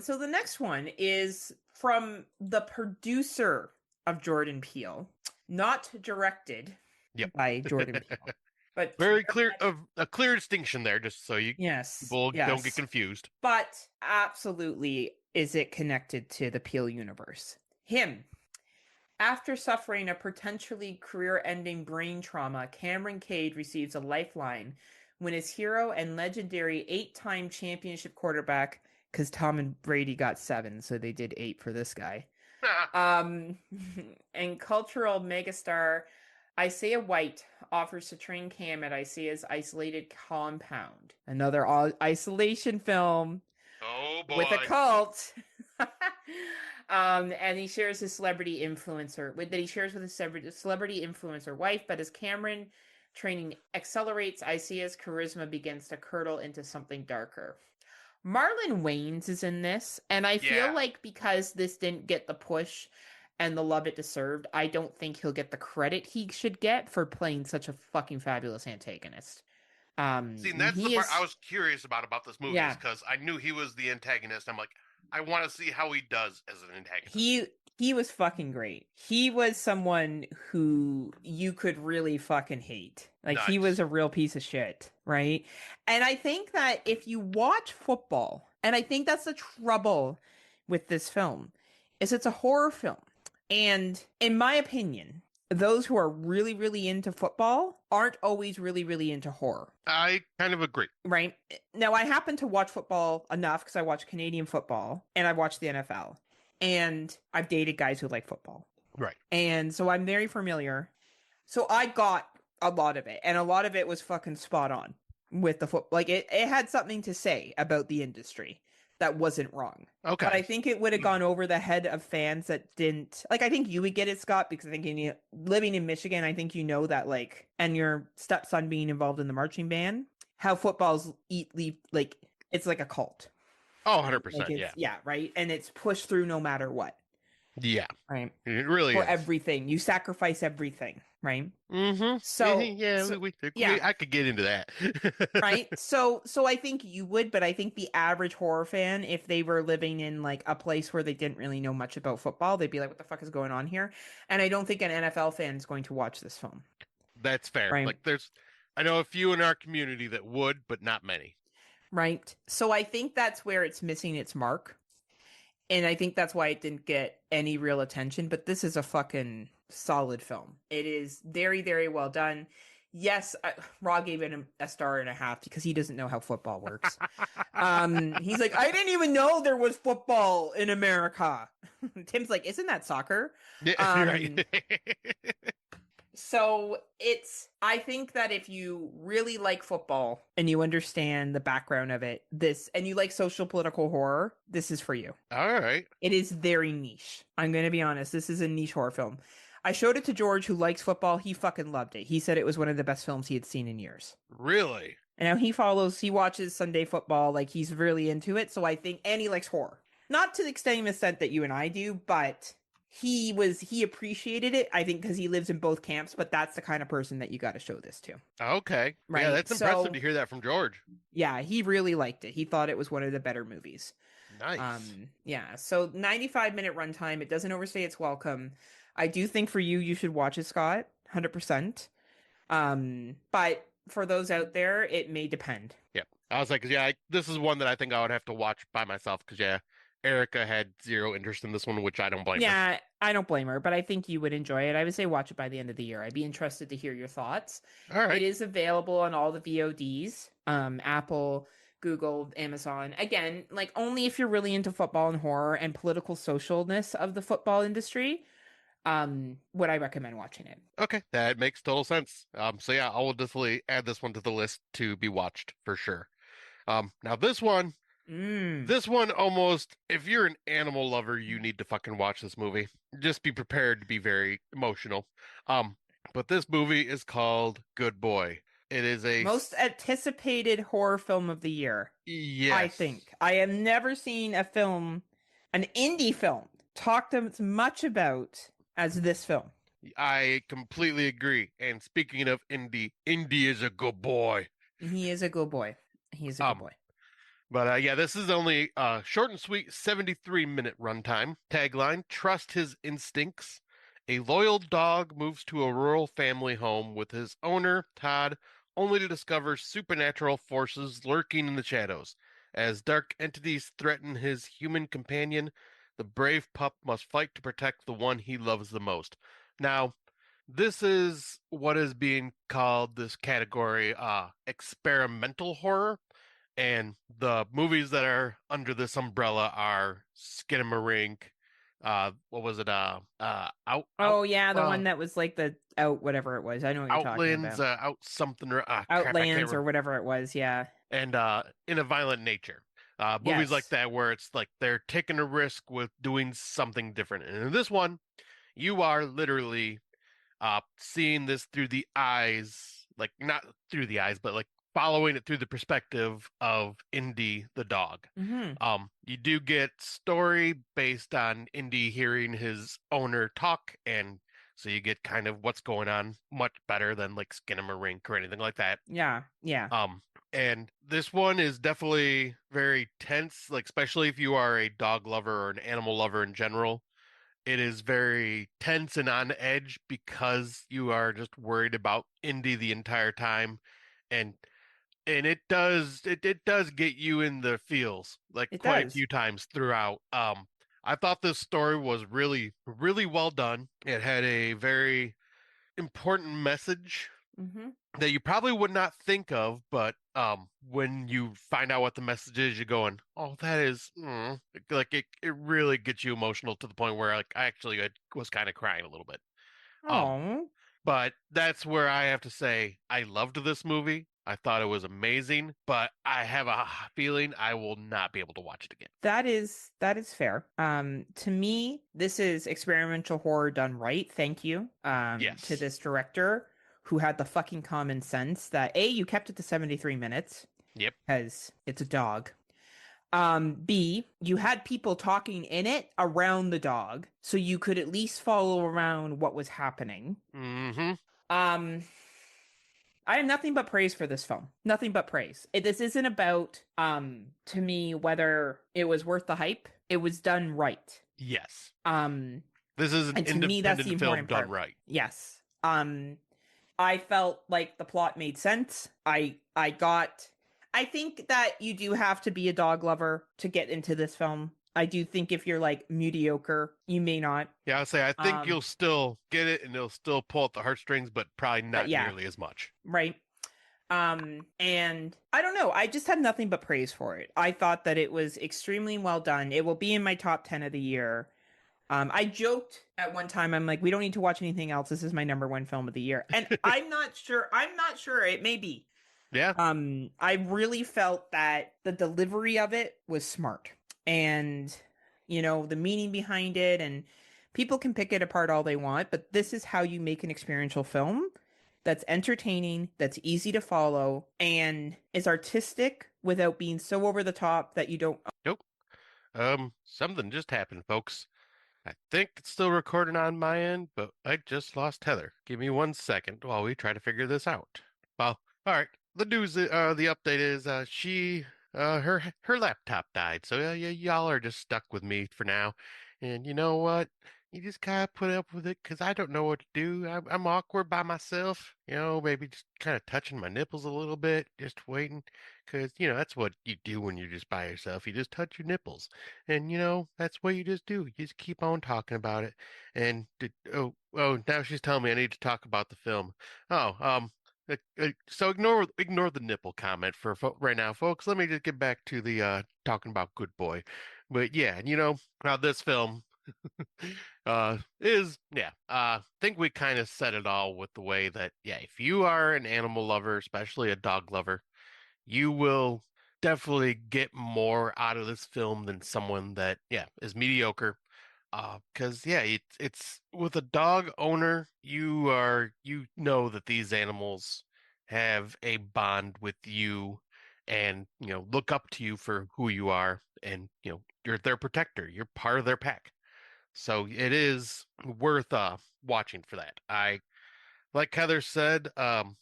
So the next one is from the producer of Jordan Peele, not directed Yep. by Jordan Peele, but Very clear of a clear distinction there, just so you yes, people don't get yes, confused. but absolutely is it connected to the Peele universe? Him. After suffering a potentially career-ending brain trauma, Cameron Cage receives a lifeline when his hero and legendary 8-time championship quarterback, because Tom and Brady got 7, so they did 8 for this guy. Um, and cultural megastar Isaiah White offers to train Cam at Isaiah's isolated compound. Another isolation film Oh with a boy. cult. And he shares his celebrity influencer with that he shares with his celebrity influencer wife. But as Cameron training accelerates, Isaiah's charisma begins to curdle into something darker. Marlon Wayans is in this, and I feel Yeah. like because this didn't get the push and the love it deserved, I don't think he'll get the credit he should get for playing such a fucking fabulous antagonist. See, and that's the He part I is, was curious about this movie is yeah, because I knew he was the antagonist. I'm like, I want to see how he does as an antagonist. he was fucking great. He was someone who you could really fucking hate. Like he was Nice. a real piece of shit, right? And I think that if you watch football, and I think that's the trouble with this film, is it's a horror film. And in my opinion, those who are really, really into football aren't always really, really into horror, I kind of agree. right? Now, I happen to watch football enough because I watch Canadian football and I watch the NFL. And I've dated guys who like football. Right. And so I'm very familiar. So I got a lot of it, and a lot of it was fucking spot on with the foot. Like it had something to say about the industry that wasn't wrong. But I Okay. think it would have gone over the head of fans that didn't like. I think you would get it, Scott, because I think living in Michigan, I think you know that like, and your stepson being involved in the marching band, how football's like it's like a cult, Oh, right? Like 100%. it's Yeah. yeah, right, and it's pushed through no matter what, Yeah. right? It really For is. everything, you sacrifice everything, right? Mm-hmm. So, Yeah, so we yeah, I could get into that. right. So I think you would, but I think the average horror fan, if they were living in like a place where they didn't really know much about football, they'd be like, "What the fuck is going on here?" And I don't think an NFL fan is going to watch this film, That's fair. right? Like I know a few in our community that would, but not many. Right. So I think that's where it's missing its mark. And I think that's why it didn't get any real attention. But this is a fucking solid film. It is very, very well done. Yes, Raw gave it a star and a half because he doesn't know how football works. He's like, I didn't even know there was football in America. Tim's like, isn't that soccer? Yeah, you're right. Um, so I think that if you really like football and you understand the background of it, and you like social political horror, this is for you. All right. It is very niche. I'm going to be honest. This is a niche horror film. I showed it to George, who likes football. He fucking loved it. He said it was one of the best films he had seen in years. Really? And now he watches Sunday football. Like he's really into it. So I think, and he likes horror. Not to the extent that you and I do, but he appreciated it. I think because he lives in both camps, but that's the kind of person that you got to show this to. Okay. Yeah, Right. that's impressive So to hear that from George. yeah, he really liked it. He thought it was one of the better movies. Nice. Yeah, so 95-minute runtime. It doesn't overstay its welcome. I do think for you, you should watch it, Scott, 100%. But for those out there, it may depend. Yeah. I was like, yeah, this is one that I think I would have to watch by myself because, yeah, Erica had zero interest in this one, which I don't blame her. Yeah, I don't blame her, but I think you would enjoy it. I would say watch it by the end of the year. I'd be interested to hear your thoughts. All It right. is available on all the VODs, Apple, Google, Amazon. Again, like only if you're really into football and horror and political socialness of the football industry, would I recommend watching it. Okay. That makes total sense. So yeah, I will definitely add this one to the list to be watched for sure. Now Mm. this one almost, if you're an animal lover, you need to fucking watch this movie. Just be prepared to be very emotional. Um, but this movie is called Good Boy. It is Most anticipated horror film of the year, I yes. think. I have never seen an indie film, talked as much about as this film. I completely agree. And speaking of indie, indie is a good boy. He is a good boy. He is a good Um, boy. but yeah, this is only short and sweet 73-minute runtime. Tagline: Trust his instincts. A loyal dog moves to a rural family home with his owner, Todd, only to discover supernatural forces lurking in the shadows. As dark entities threaten his human companion, the brave pup must fight to protect the one he loves the most. Now, this is what is being called this category experimental horror, and the movies that are under this umbrella are Skinamarink, what was it? Oh yeah, the one that was like the out whatever it was. I know what you're talking Outlands, about. out something. Crap, I can't Outlands or remember. whatever it was. Yeah. And In a Violent Nature, movies like Yes. that where it's like they're taking a risk with doing something different. And in this one, you are literally seeing this through the eyes, like not through the eyes, but like following it through the perspective of Indy the dog. Hmm. You do get story based on Indy hearing his owner talk, and so you get kind of what's going on much better than like Skinamarink or anything like that. Yeah. Yeah. Um, and this one is definitely very tense, like especially if you are a dog lover or an animal lover in general. It is very tense and on edge because you are just worried about Indy the entire time, and it does get you in the feels like It quite a does. few times throughout. I thought this story was really, really well done. It had a very important message Hmm. that you probably would not think of, but when you find out what the message is, you're going, "Oh, that is like it really gets you emotional to the point where like I was kind of crying a little bit." Um, Oh, but that's where I have to say I loved this movie. I thought it was amazing, but I have a feeling I will not be able to watch it again. that is fair. To me, this is experimental horror done right. Thank you. To Yes. this director who had the fucking common sense that A, you kept it to 73 minutes Yep. because it's a dog. B, you had people talking in it around the dog, so you could at least follow around what was happening. Mm-hmm. Um, I have nothing but praise for this film. Nothing but praise. This isn't about, to me, whether it was worth the hype. It was done right. Yes. Um, This is an and to me, that's the independent film important done part. right. Yes. I felt like the plot made sense. I think that you do have to be a dog lover to get into this film. I do think if you're like mediocre, you may not. Yeah, I'll say I think Um, you'll still get it and it'll still pull at the heartstrings, but probably but not yeah, nearly as much. right. And I don't know, I just had nothing but praise for it. I thought that it was extremely well done. It will be in my top 10 of the year. I joked at one time, I'm like, we don't need to watch anything else. This is my number one film of the year. And I'm not sure. I'm not sure. It may be. Yeah. I really felt that the delivery of it was smart and, the meaning behind it. And people can pick it apart all they want, but this is how you make an experiential film that's entertaining, that's easy to follow, and is artistic without being so over the top that you don't. Nope. Something just happened, folks. I think it's still recording on my end, but I just lost Heather. Give me 1 second while we try to figure this out. Well, all right. The update is, her laptop died, so y'all are just stuck with me for now. And you know what? You just gotta put up with it, 'cause I don't know what to do. I'm awkward by myself. Maybe just kind of touching my nipples a little bit, just waiting, 'cause that's what you do when you're just by yourself. You just touch your nipples. And that's what you just do. You just keep on talking about it. And now she's telling me I need to talk about the film. Oh, so ignore the nipple comment for right now, folks. Let me just get back to the talking about Good Boy. But yeah, now this film is yeah. I think we kind of said it all with the way that yeah, if you are an animal lover, especially a dog lover, you will definitely get more out of this film than someone that, yeah, is mediocre. Because yeah, it's with a dog owner, you know that these animals have a bond with you and look up to you for who you are, and you're their protector. You're part of their pack. So it is worth watching for that. I like Heather said,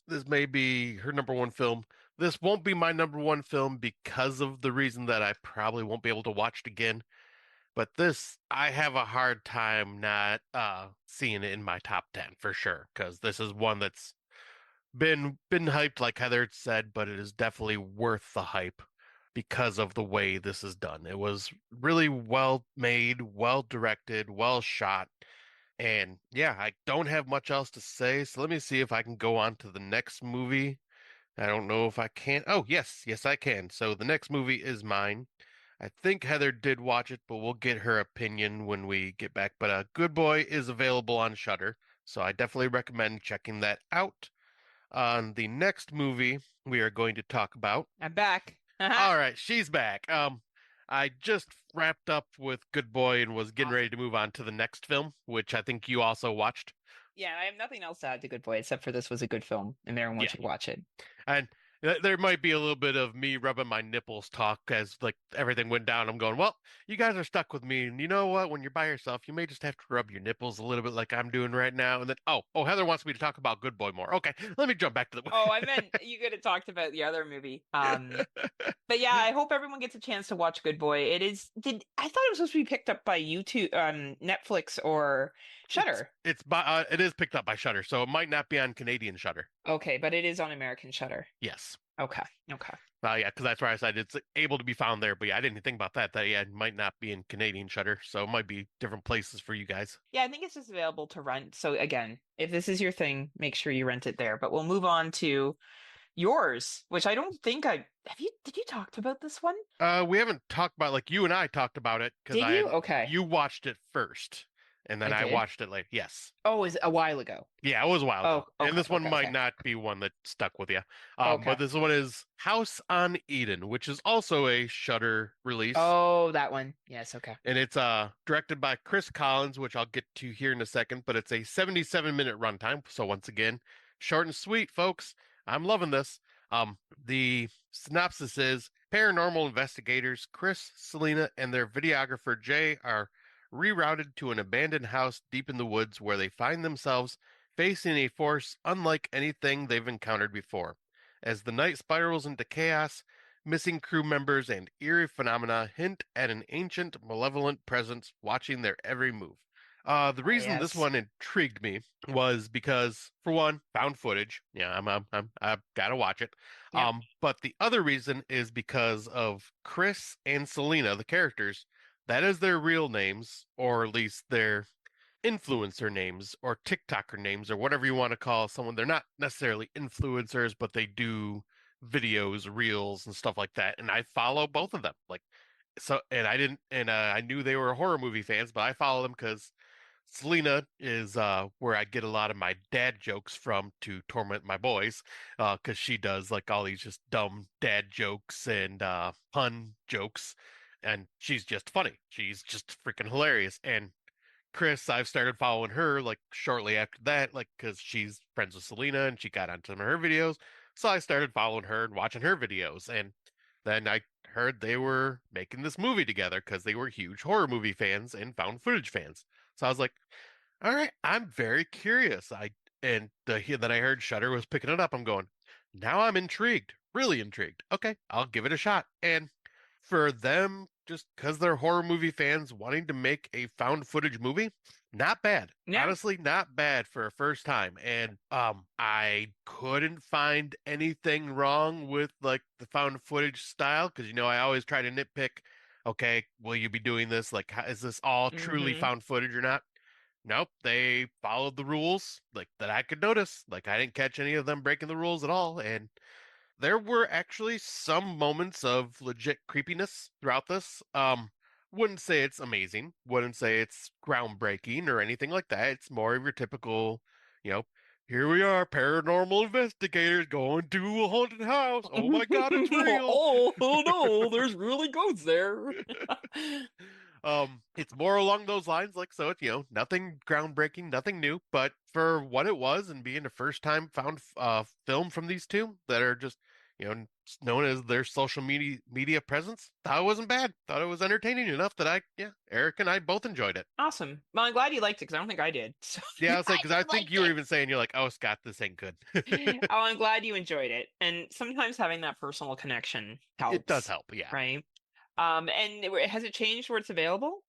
this may be her number one film. This won't be my number one film because of the reason that I probably won't be able to watch it again. But this, I have a hard time not seeing it in my top 10 for sure, because this is one that's been hyped, like Heather said, but it is definitely worth the hype because of the way this is done. It was really well made, well directed, well shot. And yeah, I don't have much else to say, so let me see if I can go on to the next movie. I don't know if I can. Oh, yes, yes, I can. So the next movie is mine. I think Heather did watch it, but we'll get her opinion when we get back. But Good Boy is available on Shudder, so I definitely recommend checking that out. On the next movie we are going to talk about. I'm back. All right, she's back. I just wrapped up with Good Boy and was getting ready Awesome. to move on to the next film, which I think you also watched. Yeah, I have nothing else to add to Good Boy except for this was a good film and everyone Yeah, should watch it. and there might be a little bit of me rubbing my nipples talk as like everything went down. I'm going, well, you guys are stuck with me, and you know what? When you're by yourself, you may just have to rub your nipples a little bit, like I'm doing right now. And then, oh, Heather wants me to talk about Good Boy more. Okay, let me jump back to Oh, I meant you could have talked about the other movie. the. But yeah, I hope everyone gets a chance to watch Good Boy. It is did I thought it was supposed to be picked up by YouTube, Netflix or Shudder. It is picked up by Shudder, so it might not be on Canadian Shudder. Okay, but it is on American Shudder. Yes. Okay. Okay. Yeah, because that's where I said it's able to be found there. But yeah, I didn't think about that. That yeah, it might not be in Canadian Shutter, so it might be different places for you guys. Yeah, I think it's just available to rent. So again, if this is your thing, make sure you rent it there. But we'll move on to yours, which I don't think I have you did you talk about this one? We haven't talked about like you and I talked about it because Did I you? had Okay. you watched it first, and then I I did. watched it later. Yes. Oh, is it a while ago. Yeah, it was a while Oh, ago. And okay, this one okay, might okay. not be one that stuck with you. But Okay. this one is House on Eden, which is also a Shudder release. Oh, that one. Yes, okay. And it's directed by Chris Collins, which I'll get to here in a second, but it's a 77-minute runtime. So once again, short and sweet, folks. I'm loving this. The synopsis is paranormal investigators Chris, Selena, and their videographer Jay are rerouted to an abandoned house deep in the woods where they find themselves facing a force unlike anything they've encountered before. As the night spirals into chaos, missing crew members and eerie phenomena hint at an ancient, malevolent presence watching their every move. The Oh, reason this yes. one intrigued me was because, for one, found footage. Yeah, I've got to watch it. Yep. But the other reason is because of Chris and Selena, the characters. That is their real names, or at least their influencer names or TikToker names or whatever you want to call someone. They're not necessarily influencers, but they do videos, reels, and stuff like that. And I follow both of them. Like so, and I didn't, and I knew they were horror movie fans, but I follow them because Selena is where I get a lot of my dad jokes from to torment my boys, because she does like all these just dumb dad jokes and pun jokes, and she's just funny. She's just freaking hilarious. And Chris, I've started following her like shortly after that, like because she's friends with Selena and she got onto some of her videos. So I started following her and watching her videos. And then I heard they were making this movie together because they were huge horror movie fans and found footage fans. So I was like, all right, I'm very curious. Then I heard Shutter was picking it up. I'm going, now I'm intrigued, really intrigued. Okay, I'll give it a shot. And for them, just because they're horror movie fans wanting to make a found footage movie, not bad. Yeah. Honestly, not bad for a first time. And I couldn't find anything wrong with like the found footage style because I always try to nitpick. Okay, will you be doing this? Like, is this all truly Mm-hmm. found footage or not? Nope, they followed the rules like that I could notice. Like I didn't catch any of them breaking the rules at all, and there were actually some moments of legit creepiness throughout this. Wouldn't say it's amazing, wouldn't say it's groundbreaking or anything like that. It's more of your typical, you know, here we are, paranormal investigators going to a haunted house. Oh my God, it's real. Oh no, there's really ghosts there. It's more along those lines, like so. It's nothing groundbreaking, nothing new, but for what it was and being the first time found film from these two that are just known as their social media presence, thought it wasn't bad. Thought it was entertaining enough that Eric and I both enjoyed it. Awesome. Well, I'm glad you liked it because I don't think I did. So Yeah, I I'm was like, glad because I you think liked you were it. even saying you're like, oh Scott, this ain't good. Oh, I'm glad you enjoyed it. And sometimes having that personal connection It does helps, help, yeah. right? And has it changed where it's available?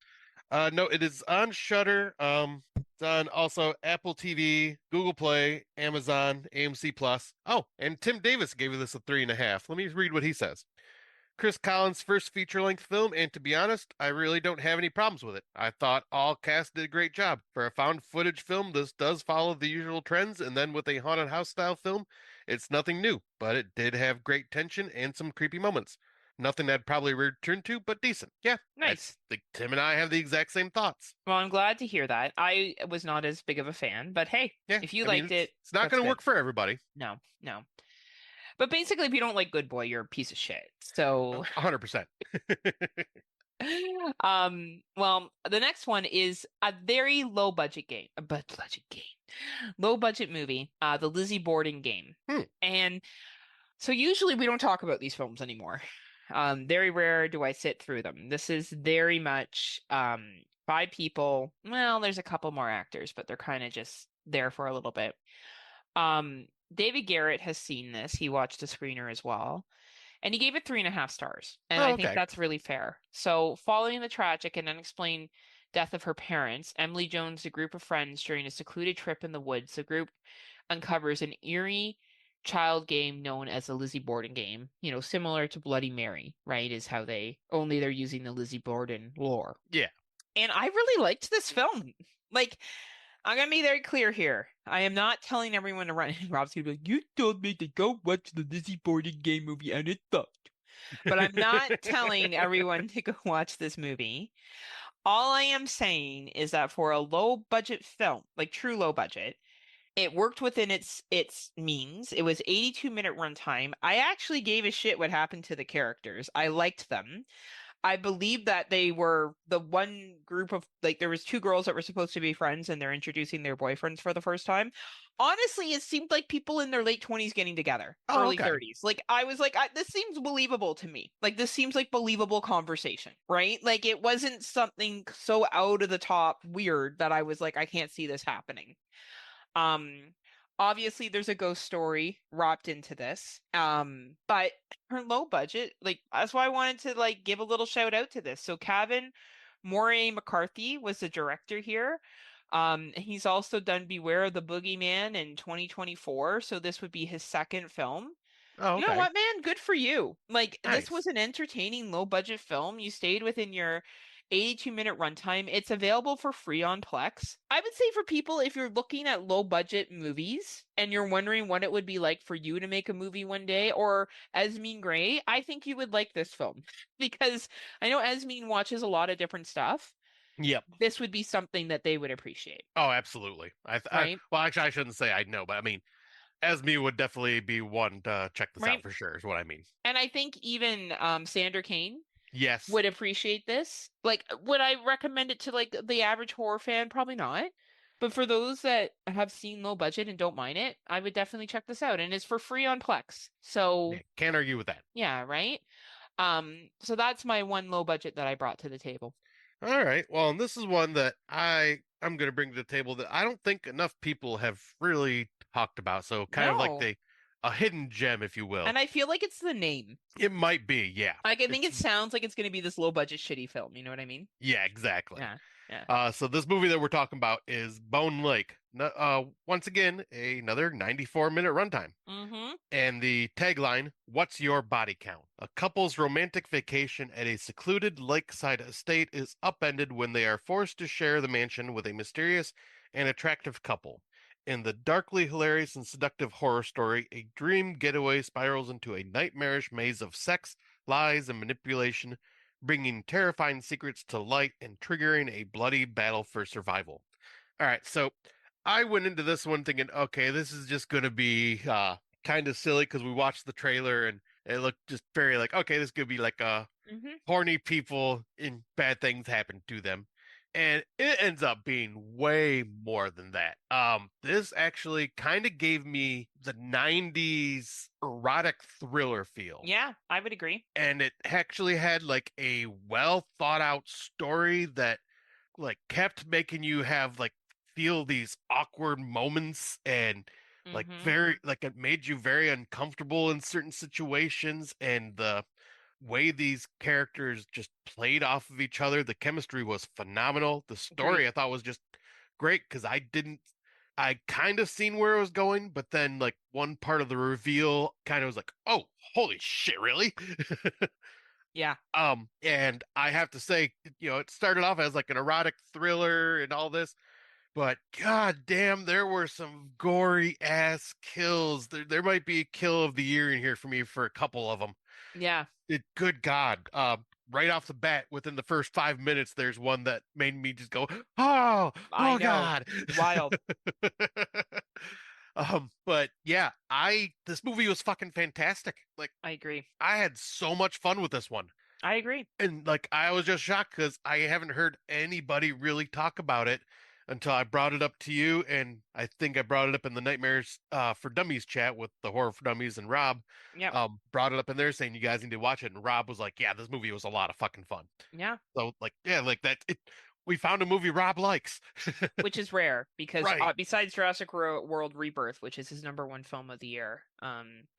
No, it is on Shudder. It's on also Apple TV, Google Play, Amazon, AMC Plus. Oh, and Tim Davis gave this a 3.5. Let me read what he says. Chris Collins' first feature-length film, and to be honest, I really don't have any problems with it. I thought all cast did a great job. For a found footage film, this does follow the usual trends, and then with a haunted house style film, it's nothing new, but it did have great tension and some creepy moments. Nothing I'd probably return to, but decent. Yeah, I Nice. think Tim and I have the exact same thoughts. Well, I'm glad to hear that. I was not as big of a fan, but hey, Yeah, if you I mean liked it's it, it's not that's going to good. work for everybody. No, no. But basically, if you don't like Good Boy, you're a piece of shit. So, 100%. well, the next one is a very low budget game, low budget movie, the Lizzie Borden game. Hmm. And so usually we don't talk about these films anymore. Very rare do I sit through them. This is very much five people. Well, there's a couple more actors, but they're kind of just there for a little bit. David Garrett has seen this. He watched a screener as well. And he gave it 3.5 stars. And Oh, I think okay. that's really fair. So, following the tragic and unexplained death of her parents, Emily Jones, a group of friends during a secluded trip in the woods, the group uncovers an eerie, child game known as the Lizzie Borden game, similar to Bloody Mary, right? Is how only they're using the Lizzie Borden lore. Yeah. And I really liked this film. Like, I'm gonna be very clear here. I am not telling everyone to run. Rob's gonna be like, "You told me to go watch the Lizzie Borden game movie, and it sucked." But I'm not telling everyone to go watch this movie. All I am saying is that for a low budget film, like true low budget, it worked within its means. It was 82-minute runtime. I actually gave a shit what happened to the characters. I liked them. I believe that they were the one group of like there was two girls that were supposed to be friends and they're introducing their boyfriends for the first time. Honestly, it seemed like people in their late 20s getting together, Oh, early okay. 30s. Like I was like this seems believable to me. Like this seems like believable conversation, right? Like it wasn't something so out of the top weird that I was like I can't see this happening. Um, Obviously there's a ghost story wrapped into this. But her low budget, like that's why I wanted to like give a little shout out to this. So Kevin Moray McCarthy was the director here. He's also done Beware of the Boogeyman in 2024, so this would be his second film. Oh, You know okay. what, man? Good for you. Like, this was Nice. an entertaining, low budget film. You stayed within your 82-minute runtime. It's available for free on Plex. I would say for people, if you're looking at low budget movies and you're wondering what it would be like for you to make a movie one day, or Esmeen Gray, I think you would like this film because I know Esmeen watches a lot of different stuff. Yep. This would be something that they would appreciate, Oh, absolutely. right? Well, actually, I shouldn't say I know, but I mean, Esme would definitely be one to check this out Right. for sure, is what I mean. And I think even Sandra Kane Yes. would appreciate this. Like, would I recommend it to like the average horror fan? Probably not. But for those that have seen low budget and don't mind it, I would definitely check this out. And it's for free on Plex. Yeah, So can't argue with that. yeah, right? So that's my one low budget that I brought to the table. All right. Well, and this is one that I'm going to bring to the table that I don't think enough people have really talked about. So kind of like No. a hidden gem, if you will. And I feel like it's the name. It might be, yeah. Like I think It's it sounds like it's gonna be this low budget shitty film, you know what I mean? yeah, exactly. Yeah. Yeah. So this movie that we're talking about is Bone Lake. Once again, another 94-minute runtime. Mm-hmm. And the tagline, What's Your Body Count? A couple's romantic vacation at a secluded lakeside estate is upended when they are forced to share the mansion with a mysterious and attractive couple. In the darkly hilarious and seductive horror story, a dream getaway spirals into a nightmarish maze of sex, lies, and manipulation, bringing terrifying secrets to light and triggering a bloody battle for survival. All right, so I went into this one thinking, okay, this is just going to be kind of silly because we watched the trailer and it looked just very like, okay, this could be like Mm-hmm. horny people and bad things happen to them. And it ends up being way more than that. This actually kind of gave me the 90s erotic thriller feel. Yeah, I would agree. And it actually had like a well thought out story that like kept making you have like feel these awkward moments and like Mm-hmm. very like it made you very uncomfortable in certain situations and the way these characters just played off of each other, the chemistry was phenomenal. The Agreed. story I thought was just great because I kind of seen where it was going, but then like one part of the reveal kind of was like, oh, holy shit, really? Yeah. And I have to say, it started off as like an erotic thriller and all this, but god damn, there were some gory ass kills. There might be a kill of the year in here for me for a couple of them. Yeah. Good God. Right off the bat, within the first 5 minutes, there's one that made me just go, oh, I oh know. God. It's wild. But yeah, this movie was fucking fantastic. Like, I agree. I had so much fun with this one. I agree. And like I was just shocked because I haven't heard anybody really talk about it until I brought it up to you, and I think I brought it up in the Nightmares for Dummies chat with the Horror for Dummies and Rob. Yep. Brought it up in there saying you guys need to watch it, and Rob was like, "Yeah, this movie was a lot of fucking fun." Yeah. So like, yeah, like that. We found a movie Rob likes. Which is rare because Right. besides Jurassic World Rebirth, which is his number one film of the year,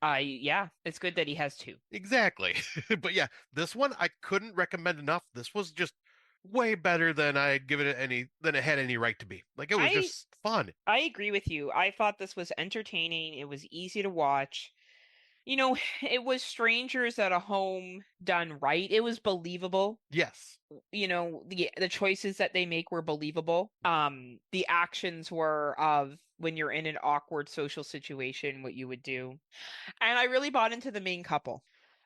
yeah, it's good that he has two. Exactly. But yeah, this one I couldn't recommend enough. This was just way better than I had given it than it had any right to be. Like it was I just fun. I agree with you. I thought this was entertaining. It was easy to watch. You know, it was strangers at a home done right. It was believable. Yes. The choices that they make were believable. The actions were of when you're in an awkward social situation, what you would do. And I really bought into the main couple.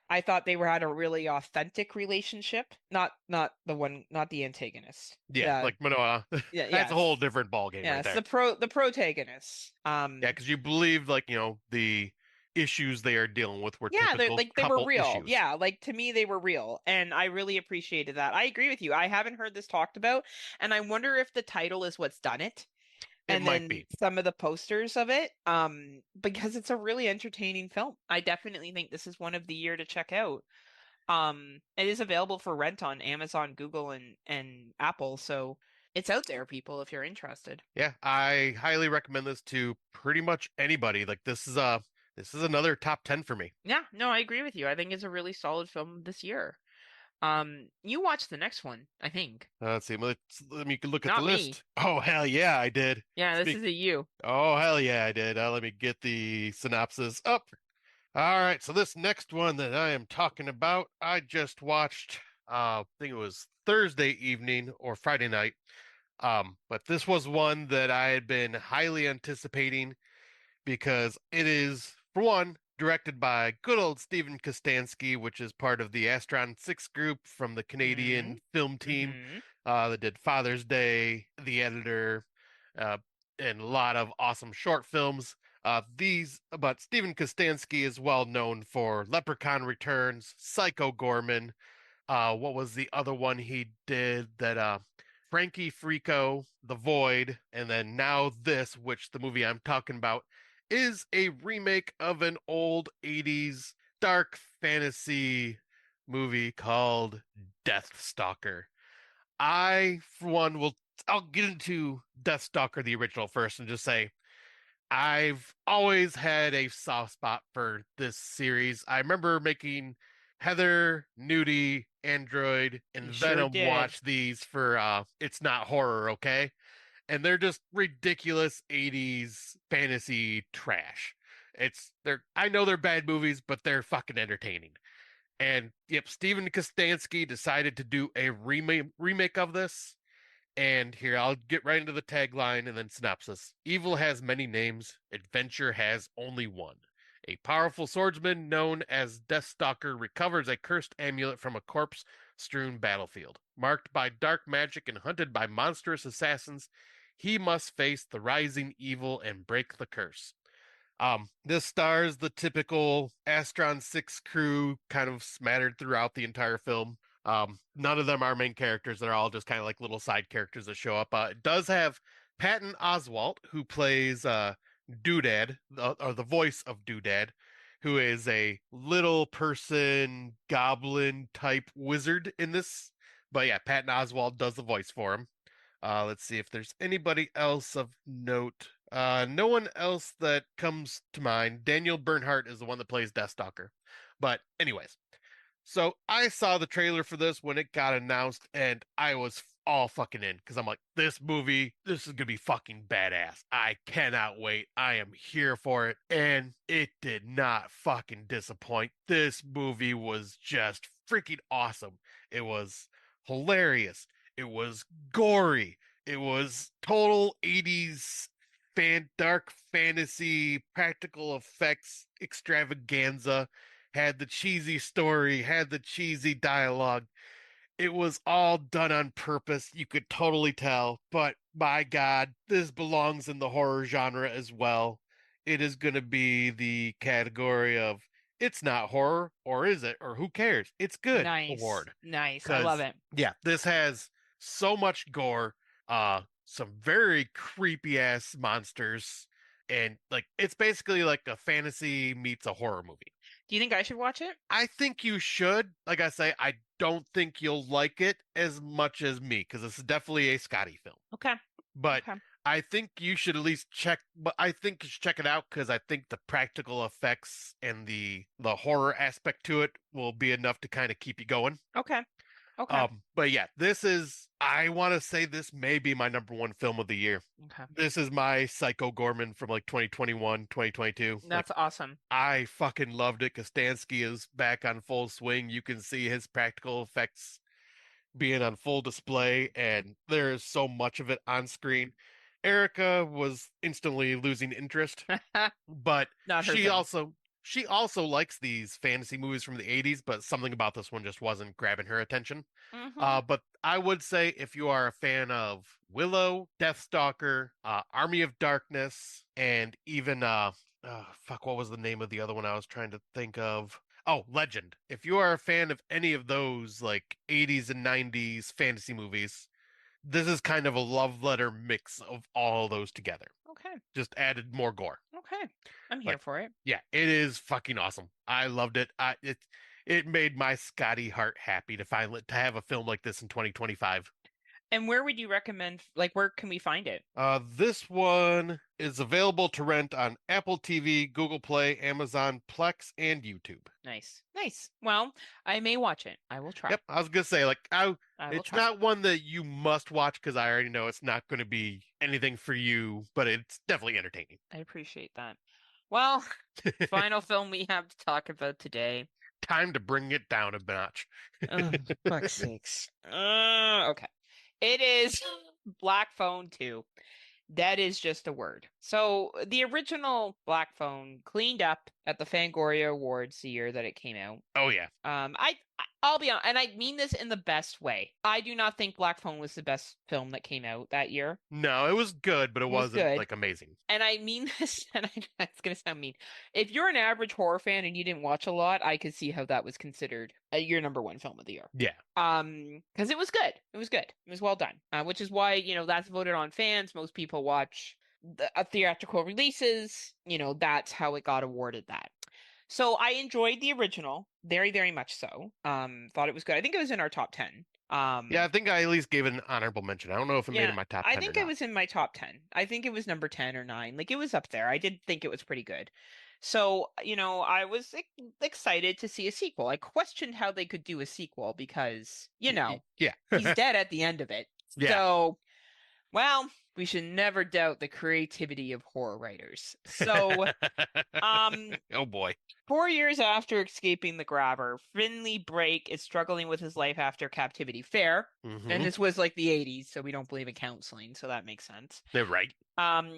I thought they were had a really authentic relationship. Not the antagonist. Yeah, Yeah, like Manoa. yeah, That's a whole yes. different ball game right Yes, there. the protagonist. Yeah, because you believe like, the issues they are dealing with were Yeah, they're typical like they were couple real. issues. Yeah, like to me they were real, and I really appreciated that. I agree with you. I haven't heard this talked about, and I wonder if the title is what's done it, It and might then be. some of the posters of it, because it's a really entertaining film. I definitely think this is one of the year to check out. It is available for rent on Amazon, Google, and Apple, so it's out there, people, if you're interested. Yeah, I highly recommend this to pretty much anybody. Like this is another top 10 for me. Yeah, no, I agree with you. I think it's a really solid film this year. You watched the next one, I think. Let's see. Let me look at the Not me. list. Oh, hell yeah, I did. Yeah, this Speak. is a you. Oh, hell yeah, I did. Let me get the synopsis up. All right, so this next one that I am talking about, I just watched, I think it was Thursday evening or Friday night. But this was one that I had been highly anticipating because it is, for one, directed by good old Steven Kostanski, which is part of the Astron 6 group from the Mm-hmm. Canadian film team Mm-hmm. that did Father's Day, The Editor, uh, and a lot of awesome short films. But Steven Kostanski is well known for Leprechaun Returns, Psycho Gorman. What was the other one he did that? Frankie Frico, The Void, and then now this, which the movie I'm talking about is a remake of an old 80s dark fantasy movie called Death Stalker. For one, I'll get into Death Stalker, the original first, and just say I've always had a soft spot for this series. I remember making Heather, Nudie, Android, and You sure Venom did. watch these for It's Not Horror, okay? And they're just ridiculous 80s fantasy trash. I know they're bad movies, but they're fucking entertaining. And yep, Steven Kostanski decided to do a remake of this, and here, I'll get right into the tagline and then synopsis. Evil has many names, adventure has only one. A powerful swordsman known as Deathstalker recovers a cursed amulet from a corpse strewn battlefield. Marked by dark magic and hunted by monstrous assassins, he must face the rising evil and break the curse. This stars the typical Astron 6 crew kind of smattered throughout the entire film. None of them are main characters. They're all just kind of like little side characters that show up. It does have Patton Oswalt, who plays Doodad, or the voice of Doodad, who is a little person goblin type wizard in this. But yeah, Patton Oswalt does the voice for him. Let's see if there's anybody else of note. No one else that comes to mind. Daniel Bernhardt is the one that plays Deathstalker. But anyways, so I saw the trailer for this when it got announced, and I was all fucking in because I'm like, this is gonna be fucking badass. I cannot wait. I am here for it. And it did not fucking disappoint. This movie was just freaking awesome. It was hilarious. It was gory. It was total 80s dark fantasy practical effects extravaganza, had the cheesy story, had the cheesy dialogue. It was all done on purpose. You could totally tell. But my God, this belongs in the horror genre as well. It is going to be the category of it's not horror, or is it? Or who cares? It's good Nice. award. Nice. I love Because, it. yeah, this has so much gore, some very creepy ass monsters. And like it's basically like a fantasy meets a horror movie. Do you think I should watch it? I think you should. Like I say, I don't think you'll like it as much as me because this is definitely a Scotty film. Okay. But Okay. I think you should at least check. But I think you should check it out because I think the practical effects and the horror aspect to it will be enough to kind of keep you going. Okay. Okay. But yeah, I want to say this may be my number one film of the year. Okay. This is my Psycho Gorman from like 2021, 2022. Like, That's awesome. I fucking loved it. Kostansky is back on full swing. You can see his practical effects being on full display, and there is so much of it on screen. Erica was instantly losing interest, but Not her she thing. also she also likes these fantasy movies from the 80s, but something about this one just wasn't grabbing her attention. Mm-hmm. But I would say if you are a fan of Willow, Deathstalker, Army of Darkness, and even fuck, what was the name of the other one I was trying to think of? Oh, Legend. If you are a fan of any of those like 80s and 90s fantasy movies, this is kind of a love letter mix of all those together. Okay. Just added more gore. Okay. I'm here But for it. yeah, it is fucking awesome. I loved it. It made my Scotty heart happy to have a film like this in 2025. And where would you recommend, like, where can we find it? This one is available to rent on Apple TV, Google Play, Amazon, Plex, and YouTube. Nice. Nice. Well, I may watch it. I will try. Yep, I was gonna say I will it's try. not one that you must watch because I already know it's not going to be anything for you, but it's definitely entertaining. I appreciate that. Well, final film we have to talk about today. Time to bring it down a notch. Oh, fuck's sakes. Okay. It is Black Phone 2. That is just a word. So the original Black Phone cleaned up at the Fangoria Awards the year that it came out. Oh yeah. I'll be honest, and I mean this in the best way. I do not think Black Phone was the best film that came out that year. No, it was good, but it It was wasn't good. like amazing. And I mean this, and it's gonna sound mean. If you're an average horror fan and you didn't watch a lot, I could see how that was considered your number one film of the year. Yeah. Because it was good. It was good. It was well done. Which is why that's voted on fans. Most people watch the theatrical releases. That's how it got awarded that. So I enjoyed the original very, very much so. Thought it was good. I think it was in our top 10. Yeah, I think I at least gave it an honorable mention. I don't know if it made it Yeah, in my top I 10 or think it not. was in my top 10. I think it was number 10 or 9. Like it was up there. I did think it was pretty good. So, I was excited to see a sequel. I questioned how they could do a sequel because, Yeah. he's dead at the end of it. Yeah. So, well, we should never doubt the creativity of horror writers. So, Oh boy. 4 years after escaping the grabber, Finley Brake is struggling with his life after captivity. Fair. And Mm-hmm. this was like the 80s, so we don't believe in counseling, so that makes sense. They're right.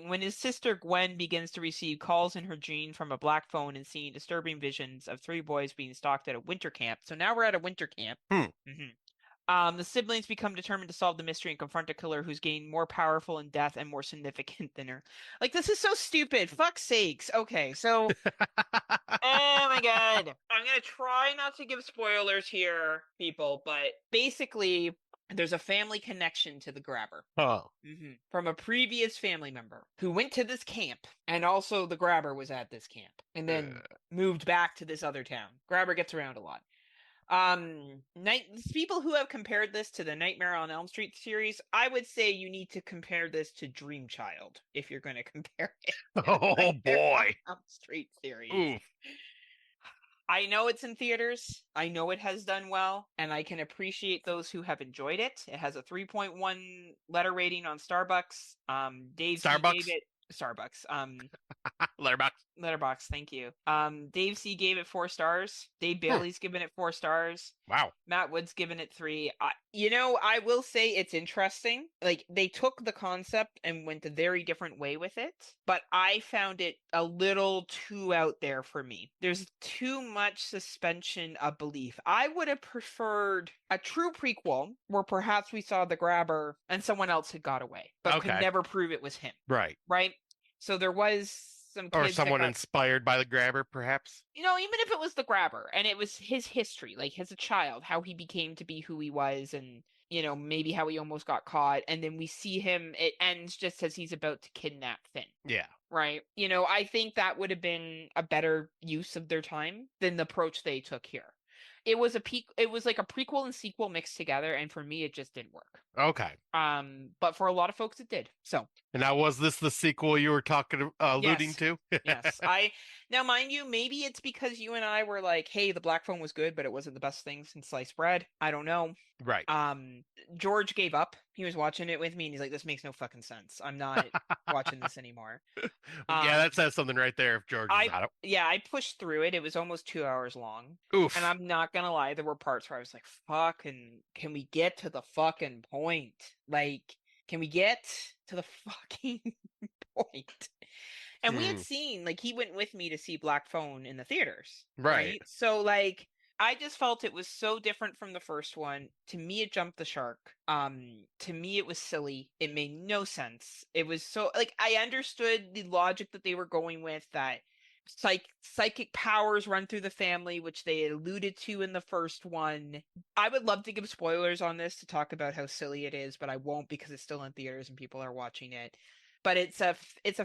When his sister Gwen begins to receive calls in her dream from a black phone and seeing disturbing visions of three boys being stalked at a winter camp. So now we're at a winter camp. Hmm. The siblings become determined to solve the mystery and confront a killer who's gained more powerful in death and more significant than her. Like, this is so stupid. Fuck's sakes. Okay, so. Oh my god. I'm gonna try not to give spoilers here, people, but basically, there's a family connection to the grabber. Oh. From a previous family member who went to this camp, and also the grabber was at this camp, and then moved back to this other town. Grabber gets around a lot. People who have compared this to the Nightmare on Elm Street series, I would say you need to compare this to Dream Child if you're going to compare it to the Oh Nightmare on boy. Elm Street series. Oof. I know it's in theaters. I know it has done well, and I can appreciate those who have enjoyed it. It has a 3.1 letter rating on Starbucks. Dave C gave Starbucks? it Starbucks. Letterbox. Letterbox, thank you. Dave C gave it 4 stars. Dave Bailey's given it 4 stars. Wow. Matt Wood's given it 3. I will say it's interesting. Like, they took the concept and went a very different way with it, but I found it a little too out there for me. There's too much suspension of belief. I would have preferred a true prequel where perhaps we saw the grabber and someone else had got away, but could Okay. never prove it was him. Right. Right? So there was some Or kids someone inspired by the grabber, perhaps. even if it was the grabber and it was his history, like as a child, how he became to be who he was, and maybe how he almost got caught, and then we see him, it ends just as he's about to kidnap Finn. Yeah. Right? I think that would have been a better use of their time than the approach they took here. it was like a prequel and sequel mixed together, and for me, it just didn't work. Okay. But for a lot of folks, it did. So And now, was this the sequel you were talking alluding yes, to? yes. I now, mind you, maybe it's because you and I were like, "Hey, the black phone was good, but it wasn't the best thing since sliced bread." I don't know. Right. Um, George gave up. He was watching it with me, and he's like, "This makes no fucking sense. I'm not watching this anymore." Yeah, that Um, says something right there if George is out. I pushed through it. It was almost 2 hours long. And Oof. I'm not gonna lie, there were parts where I was like, fucking, can we get to the fucking point? Like, can we get to the fucking point? And we had Hmm. seen, like, he went with me to see Black Phone in the theaters, Right. right? So, like, I just felt it was so different from the first one. To me, it jumped the shark. To me, it was silly. It made no sense. It was so, like, I understood the logic that they were going with, that psychic powers run through the family, which they alluded to in the first one. I would love to give spoilers on this to talk about how silly it is, but I won't because it's still in theaters and people are watching it. But it's a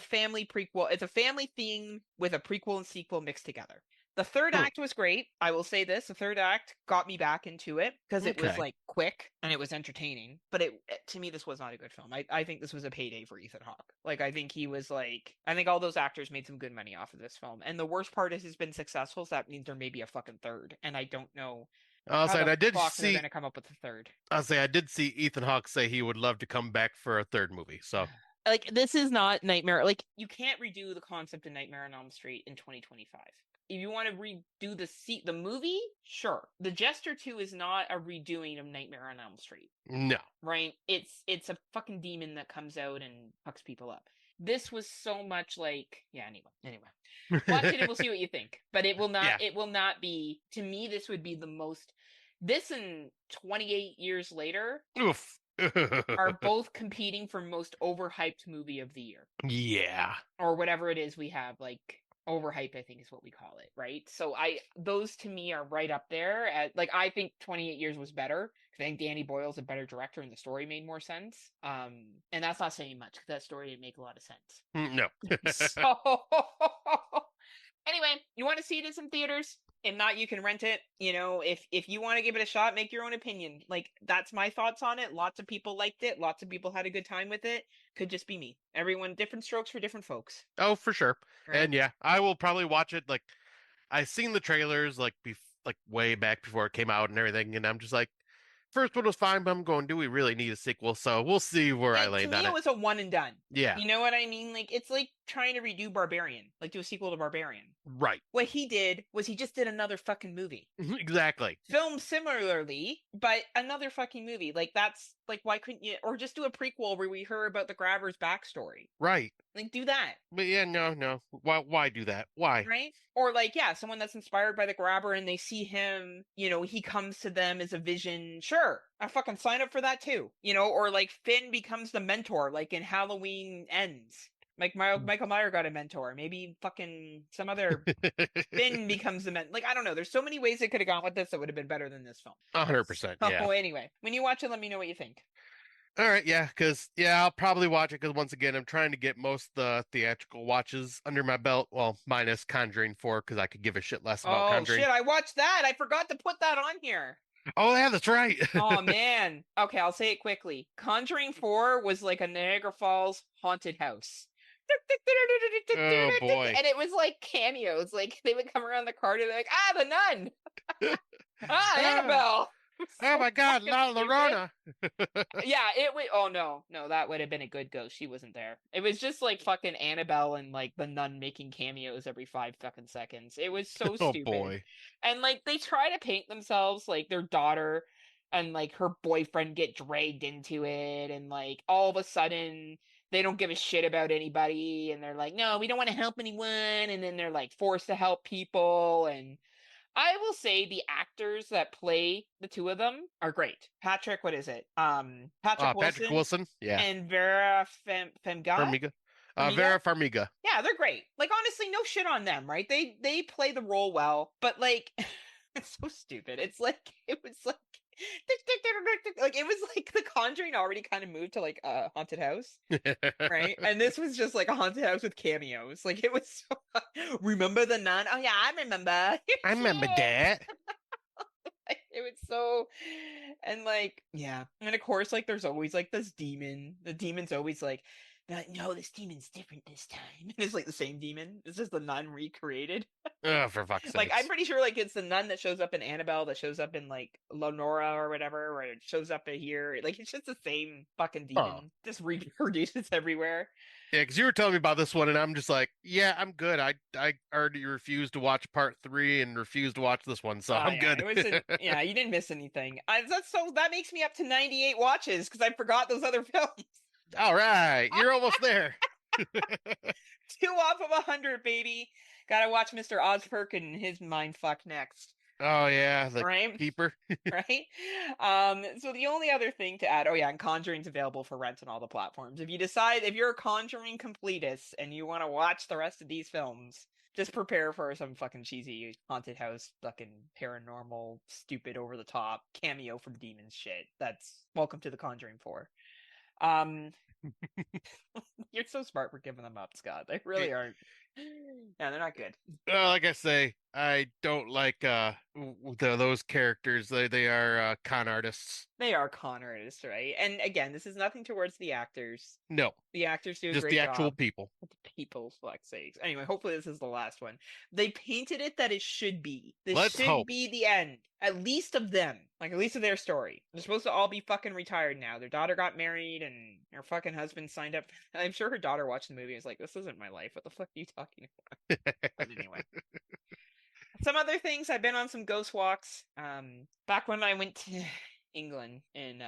family prequel. It's a family theme with a prequel and sequel mixed together. The third Hmm. act was great. I will say this: the third act got me back into it because it was Okay. like quick and it was entertaining. But to me, this was not a good film. I think this was a payday for Ethan Hawke. Like, I think he was like, I think all those actors made some good money off of this film. And the worst part is, it's been successful, so that means there may be a fucking third. And I don't know I'll how say the I did fuck they're see. gonna come up with a third. I'll say I did see Ethan Hawke say he would love to come back for a third movie. So Like, this is not Nightmare. Like, you can't redo the concept of Nightmare on Elm Street in 2025. If you want to redo the movie, sure. The Jester 2 is not a redoing of Nightmare on Elm Street, no. right? It's a fucking demon that comes out and fucks people up. This was so much like, yeah, anyway. Watch it and we'll see what you think. But Yeah. it will not be, to me, this would be the most, this and 28 years later Oof. are both competing for most overhyped movie of the year, Yeah. or whatever it is we have. Like, overhype, I think, is what we call it, right? So those to me are right up there. Like, I think 28 Years was better. I think Danny Boyle's a better director and the story made more sense. And that's not saying much because that story didn't make a lot of sense. No. So anyway, you want to see it in some theaters? If not, you can rent it. You know, if you want to give it a shot, make your own opinion. Like, that's my thoughts on it. Lots of people liked it. Lots of people had a good time with it. Could just be me. Everyone, different strokes for different folks, Oh, for sure. right? And yeah, I will probably watch it. Like, I seen the trailers like way back before it came out and everything, and I'm just like, first one was fine, but I'm going, do we really need a sequel? So we'll see where I To land me, on it it. was a one and done. Yeah. You know what I mean? Like, it's like trying to redo Barbarian, like do a sequel to Barbarian. Right. What he did was he just did another fucking movie. Exactly. Filmed similarly, but another fucking movie. Like, that's like, why couldn't you, or just do a prequel where we hear about the grabber's backstory? Right. Like, do that. But yeah, no, no. Why do that? Why? Right? Or, like, yeah, someone that's inspired by the grabber and they see him, you know, he comes to them as a vision. Sure, I fucking sign up for that too. You know, or like Finn becomes the mentor, like in Halloween Ends. Like, Michael Meyer got a mentor. Maybe fucking some other Finn becomes the like, I don't know. There's so many ways they could have gone with this that would have been better than this film. 100%. Yeah. So anyway, when you watch it, let me know what you think. All right, yeah, because yeah, I'll probably watch it because once again, I'm trying to get most of the theatrical watches under my belt. Well, minus Conjuring 4 because I could give a shit less about Oh Conjuring. shit, I watched that. I forgot to put that on here. Oh yeah, that's right. Oh man. Okay, I'll say it quickly. Conjuring 4 was like a Niagara Falls haunted house. Oh boy. And it was like cameos. Like, they would come around the corner, they're like, ah, the nun. Ah, Ah, Annabelle. oh So my God, fucking La stupid. Llorona. Yeah, it would. Oh no, no, that would have been a good ghost. She wasn't there. It was just like fucking Annabelle and like the nun making cameos every 5 fucking seconds. It was so Oh stupid. boy. And like, they try to paint themselves like their daughter and like her boyfriend get dragged into it, and like all of a sudden they don't give a shit about anybody, and they're like, no, we don't want to help anyone, and then they're like forced to help people. And I will say the actors that play the two of them are great. Patrick, what is it? Patrick Patrick Wilson Wilson. Yeah. and Vera Femga. Farmiga. Farmiga. Vera Farmiga. Yeah, they're great. Like, honestly, no shit on them, right? They play the role well, but like, it's so stupid. It's like, it was like it was like The Conjuring already kind of moved to like a haunted house, right? And this was just like a haunted house with cameos. Like, it was so remember the nun? Oh yeah, I remember. I remember Shit. that. It was so, and like, yeah. And of course, like, there's always like this demon. The demon's always like, no, this demon's different this time. And it's like the same demon. It's just the nun recreated. Oh, for fuck's Like, I'm sakes. pretty sure like it's the nun that shows up in Annabelle that shows up in like Lenora or whatever, or it shows up in here. Like, it's just the same fucking Oh. demon, just reproduces everywhere. Yeah, because you were telling me about this one, and I'm just like, yeah, I'm good. I already refused to watch part three and refused to watch this one, so Oh I'm yeah, good. it wasn't. Yeah, you didn't miss anything. That's so that makes me up to 98 watches because I forgot those other films. All right, you're almost there. Two off of 100, baby. Gotta watch Mr. Ozfurk and his mind fuck next, Oh yeah, the right? keeper. Right? So the only other thing to add, oh yeah, and Conjuring's available for rent on all the platforms. If you decide, if you're a Conjuring completist and you want to watch the rest of these films, just prepare for some fucking cheesy haunted house, fucking paranormal, stupid, over the top cameo from demons shit. That's welcome to the Conjuring 4. Um, you're so smart for giving them up, Scott. They really aren't. Yeah, they're not good. Like I say, I don't like those characters. They are con artists. They are con artists, right? And again, this is nothing towards the actors. No, The actors do a just the great actual job. people. People, fuck's sakes. Anyway, hopefully this is the last one. They painted it that it should be. This Let's should hope. be the end. At least of them. Like, at least of their story. They're supposed to all be fucking retired now. Their daughter got married and her fucking husband signed up. I'm sure her daughter watched the movie and was like, this isn't my life. What the fuck are you talking about? But anyway. Some other things, I've been on some ghost walks. Back when I went to England in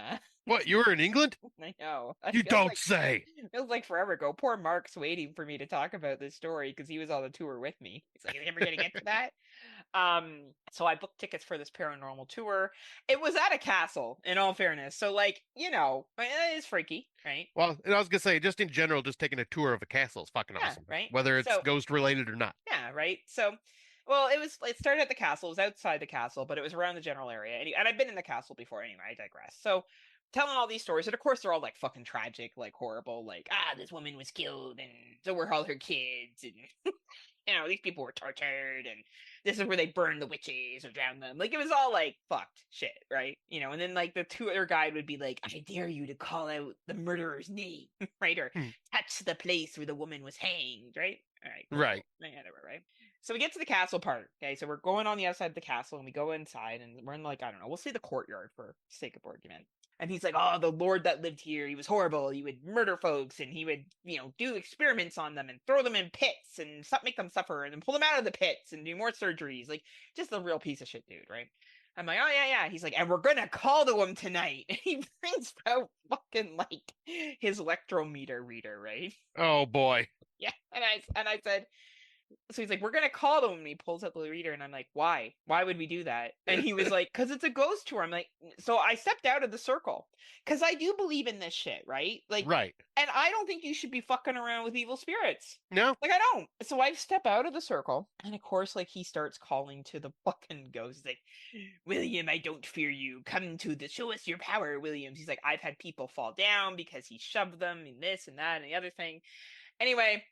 What, you were in England? I know. I You feel don't like say. feels like forever ago. Poor Mark's waiting for me to talk about this story because he was on the tour with me. He's like, "Are you ever gonna get to that?" So I booked tickets for this paranormal tour. It was at a castle, in all fairness. So, like, it is freaky, right? Well, and I was gonna say, just in general, just taking a tour of a castle is fucking Yeah, awesome, right. whether it's So ghost related or not. yeah, right. So, well, it started at the castle. It was outside the castle, but it was around the general area. And I've been in the castle before anyway. I digress. So, telling all these stories, and of course they're all like fucking tragic, like horrible, like this woman was killed, and so were all her kids, and these people were tortured, and this is where they burned the witches or drowned them. Like, it was all like fucked shit, right? And then like the tour guide would be like, "I dare you to call out the murderer's name," right? Or Hmm. touch the place where the woman was hanged, right? All right, cool, Right. cool. Whatever, right? So we get to the castle part. Okay, so we're going on the outside of the castle, and we go inside, and we're in, like, I don't know, we'll say the courtyard for sake of argument. And he's like, "Oh, the lord that lived here, he was horrible. He would murder folks, and he would, do experiments on them and throw them in pits and make them suffer, and then pull them out of the pits and do more surgeries. Like, just a real piece of shit, dude, right?" I'm like, "Oh yeah, yeah." He's like, "And we're gonna call to him tonight." And he brings out fucking like his electrometer reader, right? Oh boy. Yeah, and I said, so he's like, "We're gonna call them," and he pulls up the reader, and I'm like, why would we do that? And he was like, "Because it's a ghost tour." I'm like, so I stepped out of the circle because I do believe in this shit, right? Like, Right. and I don't think you should be fucking around with evil spirits. No. Like, I don't. So I step out of the circle, and of course, like, he starts calling to the fucking ghost. He's like, "William, I don't fear you. Come to the show us your power, Williams." He's like, "I've had people fall down because he shoved them and this and that and the other thing." Anyway,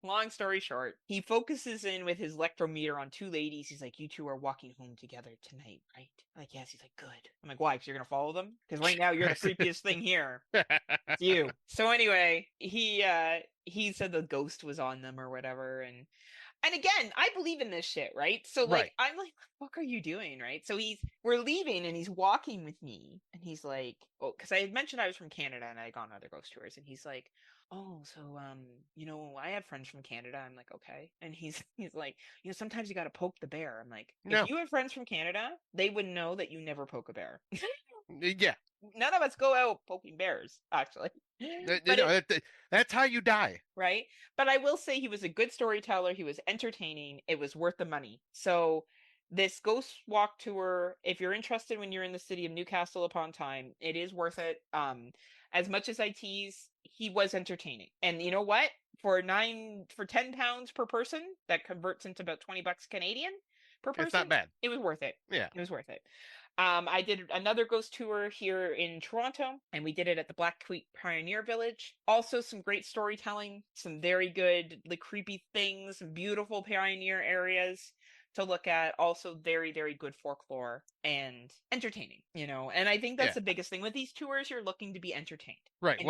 long story short, he focuses in with his electrometer on two ladies. He's like, "You two are walking home together tonight, right?" I'm like, "Yes." He's like, "Good." I'm like, "Why? Because you're going to follow them? Because right now you're the creepiest thing here. It's you." So anyway, he said the ghost was on them or whatever. And again, I believe in this shit, right? So like, Right. I'm like, "What the fuck are you doing?" Right? So we're leaving, and he's walking with me, and he's like, "Oh," because I had mentioned I was from Canada and I had gone on other ghost tours, and he's like, "Oh, so I have friends from Canada." I'm like, "Okay," and he's like, "Sometimes you got to poke the bear." I'm like, "If No. you have friends from Canada, they would know that you never poke a bear." Yeah. None of us go out poking bears, actually. You But know, that's how you die. right? But I will say he was a good storyteller. He was entertaining. It was worth the money. So this ghost walk tour, if you're interested when you're in the city of Newcastle upon Tyne, it is worth it. As much as I tease, he was entertaining. And you know what? For £10 per person, that converts into about $20 Canadian per It's person. not bad. It was worth it. Yeah. It was worth it. I did another ghost tour here in Toronto, and we did it at the Black Creek Pioneer Village. Also, some great storytelling, some very good, like, creepy things, beautiful pioneer areas. to look at, also very, very good folklore and entertaining, And I think that's Yeah. the biggest thing with these tours. You're looking to be entertained. Right. And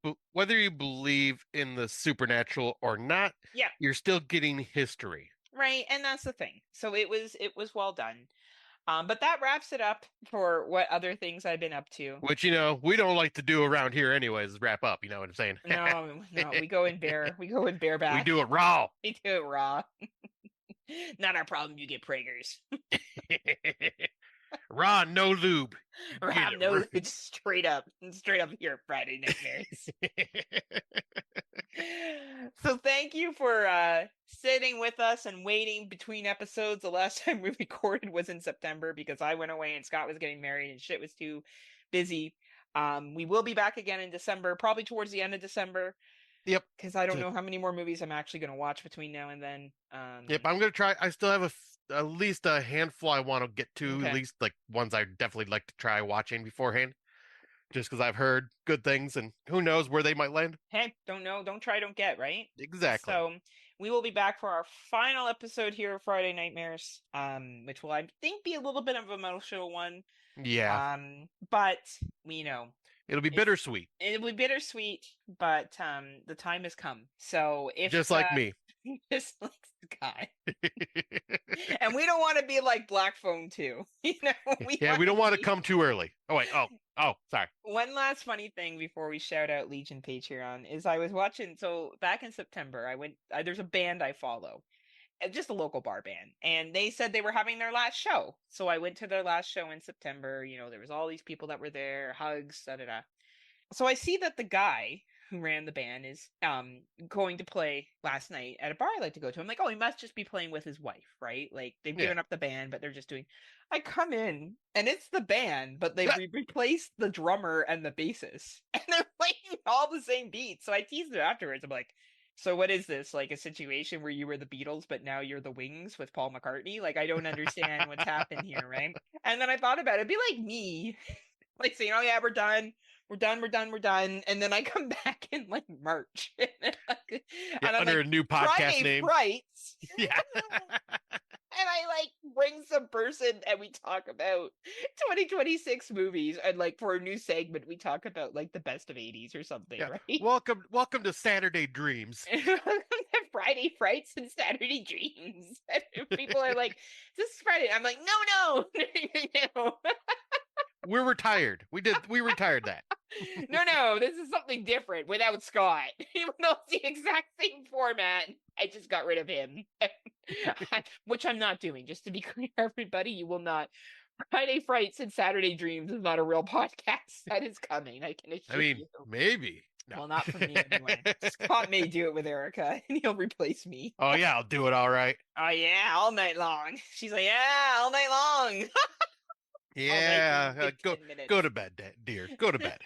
you're, Whether you believe in the supernatural or not, yeah, you're still getting history. right. And that's the thing. So it was well done. But that wraps it up for what other things I've been up to. Which, we don't like to do around here anyways, wrap up, you know what I'm saying? No, no, we go in We bareback. do it raw. We do it raw. Not our problem. You get Prager's. Raw, no lube. Get Rob it knows right. it's straight up here, Friday Nightmares. So thank you for sitting with us and waiting between episodes. The last time we recorded was in September because I went away and Scott was getting married and shit was too busy. We will be back again in December, probably towards the end of December, Yep. because I don't know how many more movies I'm actually going to watch between now and then. Yep, I'm gonna try. I still have at least a handful I want to get to, at Okay. least like ones I definitely like to try watching beforehand, just because I've heard good things, and who knows where they might land. Hey, don't know, don't try, don't get, right? Exactly. So we will be back for our final episode here of Friday Nightmares, which will I think be a little bit of an emotional one. Yeah, But we know it'll be it's bittersweet, it'll be bittersweet, but the time has come. So if just like me. just like Sky, and we don't want to be like Black Phone too, we Yeah, want we to don't want to be. come too early. Oh wait. Oh, sorry. One last funny thing before we shout out Legion Patreon is I was watching. So back in September, I went. There's a band I follow, just a local bar band, and they said they were having their last show. So I went to their last show in September. There was all these people that were there, hugs, da da da. So I see that the guy who ran the band is going to play last night at a bar I like to go to. I'm like, oh, he must just be playing with his wife, right? Like they've Yeah. given up the band, but they're just doing. I come in and it's the band, but they've replaced the drummer and the bassist, and they're playing all the same beats. So I teased them afterwards. I'm like, so what is this? Like a situation where you were the Beatles, but now you're the Wings with Paul McCartney? Like I don't understand what's happened here, right? And then I thought about it. It'd be like me like saying, "Oh yeah, we're done, we're done, we're done, we're done," and then I come back in like March, and Yeah, I'm under like, a new podcast "Friday name. Frights," Yeah. and I like bring some person and we talk about 2026 movies, and like for a new segment, we talk about like the best of 80s or something, Yeah. right? Welcome to Saturday Dreams. Friday Frights and Saturday Dreams. And people are like, "This is Friday." I'm like, "No, no, no." We're retired. We retired that. No, this is something different without Scott. Even though it's the exact same format, I just got rid of him. Which I'm not doing. Just to be clear, everybody, you will not. Friday Frights and Saturday Dreams is not a real podcast. That is coming, I can I assure mean, you. maybe. No. Well, not from me anyway. Scott may do it with Erica, and he'll replace me. Oh yeah, I'll do it all right. Oh yeah, all night long. She's like, yeah, all night long. All night being Yeah, good go 10 minutes. go to bed, dear. Go to bed.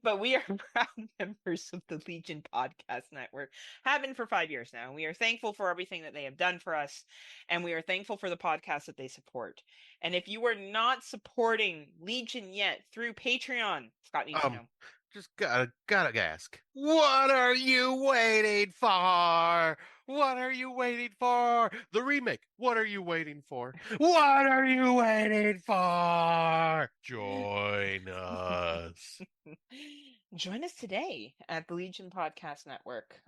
But we are proud members of the Legion Podcast Network, have been for 5 years now. We are thankful for everything that they have done for us, and we are thankful for the podcast that they support. And if you are not supporting Legion yet through Patreon, Scott needs to know. Just gotta ask. What are you waiting for? What are you waiting for? The remake. What are you waiting for? What are you waiting for? Join us. Join us today at the Legion Podcast Network.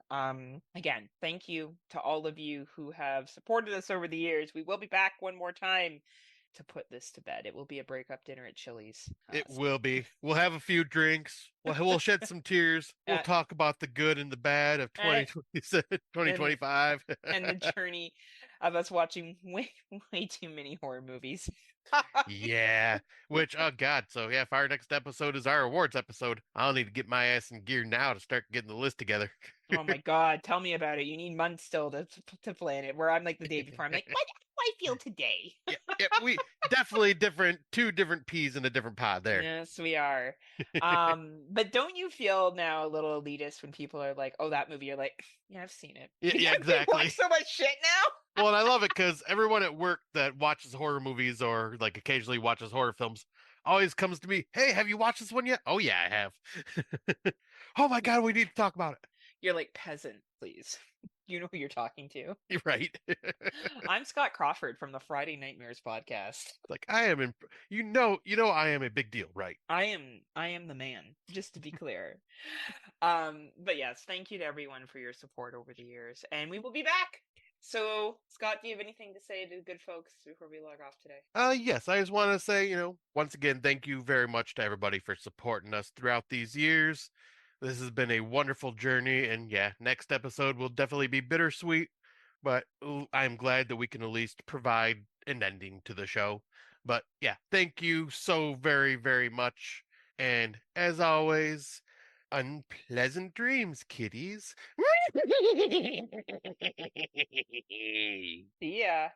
Again, thank you to all of you who have supported us over the years. We will be back one more time to put this to bed. It will be a breakup dinner at Chili's. It will be. We'll have a few drinks. We'll shed some tears. We'll uh, talk about the good and the bad of uh, 2025. and the journey of us watching way too many horror movies. Yeah. Which, oh God. So yeah, if our next episode is our awards episode, I'll need to get my ass in gear now to start getting the list together. Oh my God, tell me about it. You need months still to plan it. Where I'm like the day before, I'm like, what do I feel today? Yeah, we definitely two different peas in a different pod there. Yes, we are. But don't you feel now a little elitist when people are like, "Oh, that movie"? You're like, "Yeah, I've seen it." Yeah, We exactly. watch so much shit now. Well, and I love it because everyone at work that watches horror movies or like occasionally watches horror films always comes to me, "Hey, have you watched this one yet?" "Oh yeah, I have." "Oh my God, we need to talk about it." You're like, peasant, please. You know who you're talking to. You're right. I'm Scott Crawford from the Friday Nightmares podcast. Like I am in, you know I am a big deal, right? I am the man, just to be clear. But yes, thank you to everyone for your support over the years, and we will be back. So, Scott, do you have anything to say to the good folks before we log off today? Yes, I just want to say, once again, thank you very much to everybody for supporting us throughout these years. This has been a wonderful journey, and yeah, next episode will definitely be bittersweet, but I'm glad that we can at least provide an ending to the show. But yeah, thank you so very, very much. And as always, unpleasant dreams, kiddies. See ya.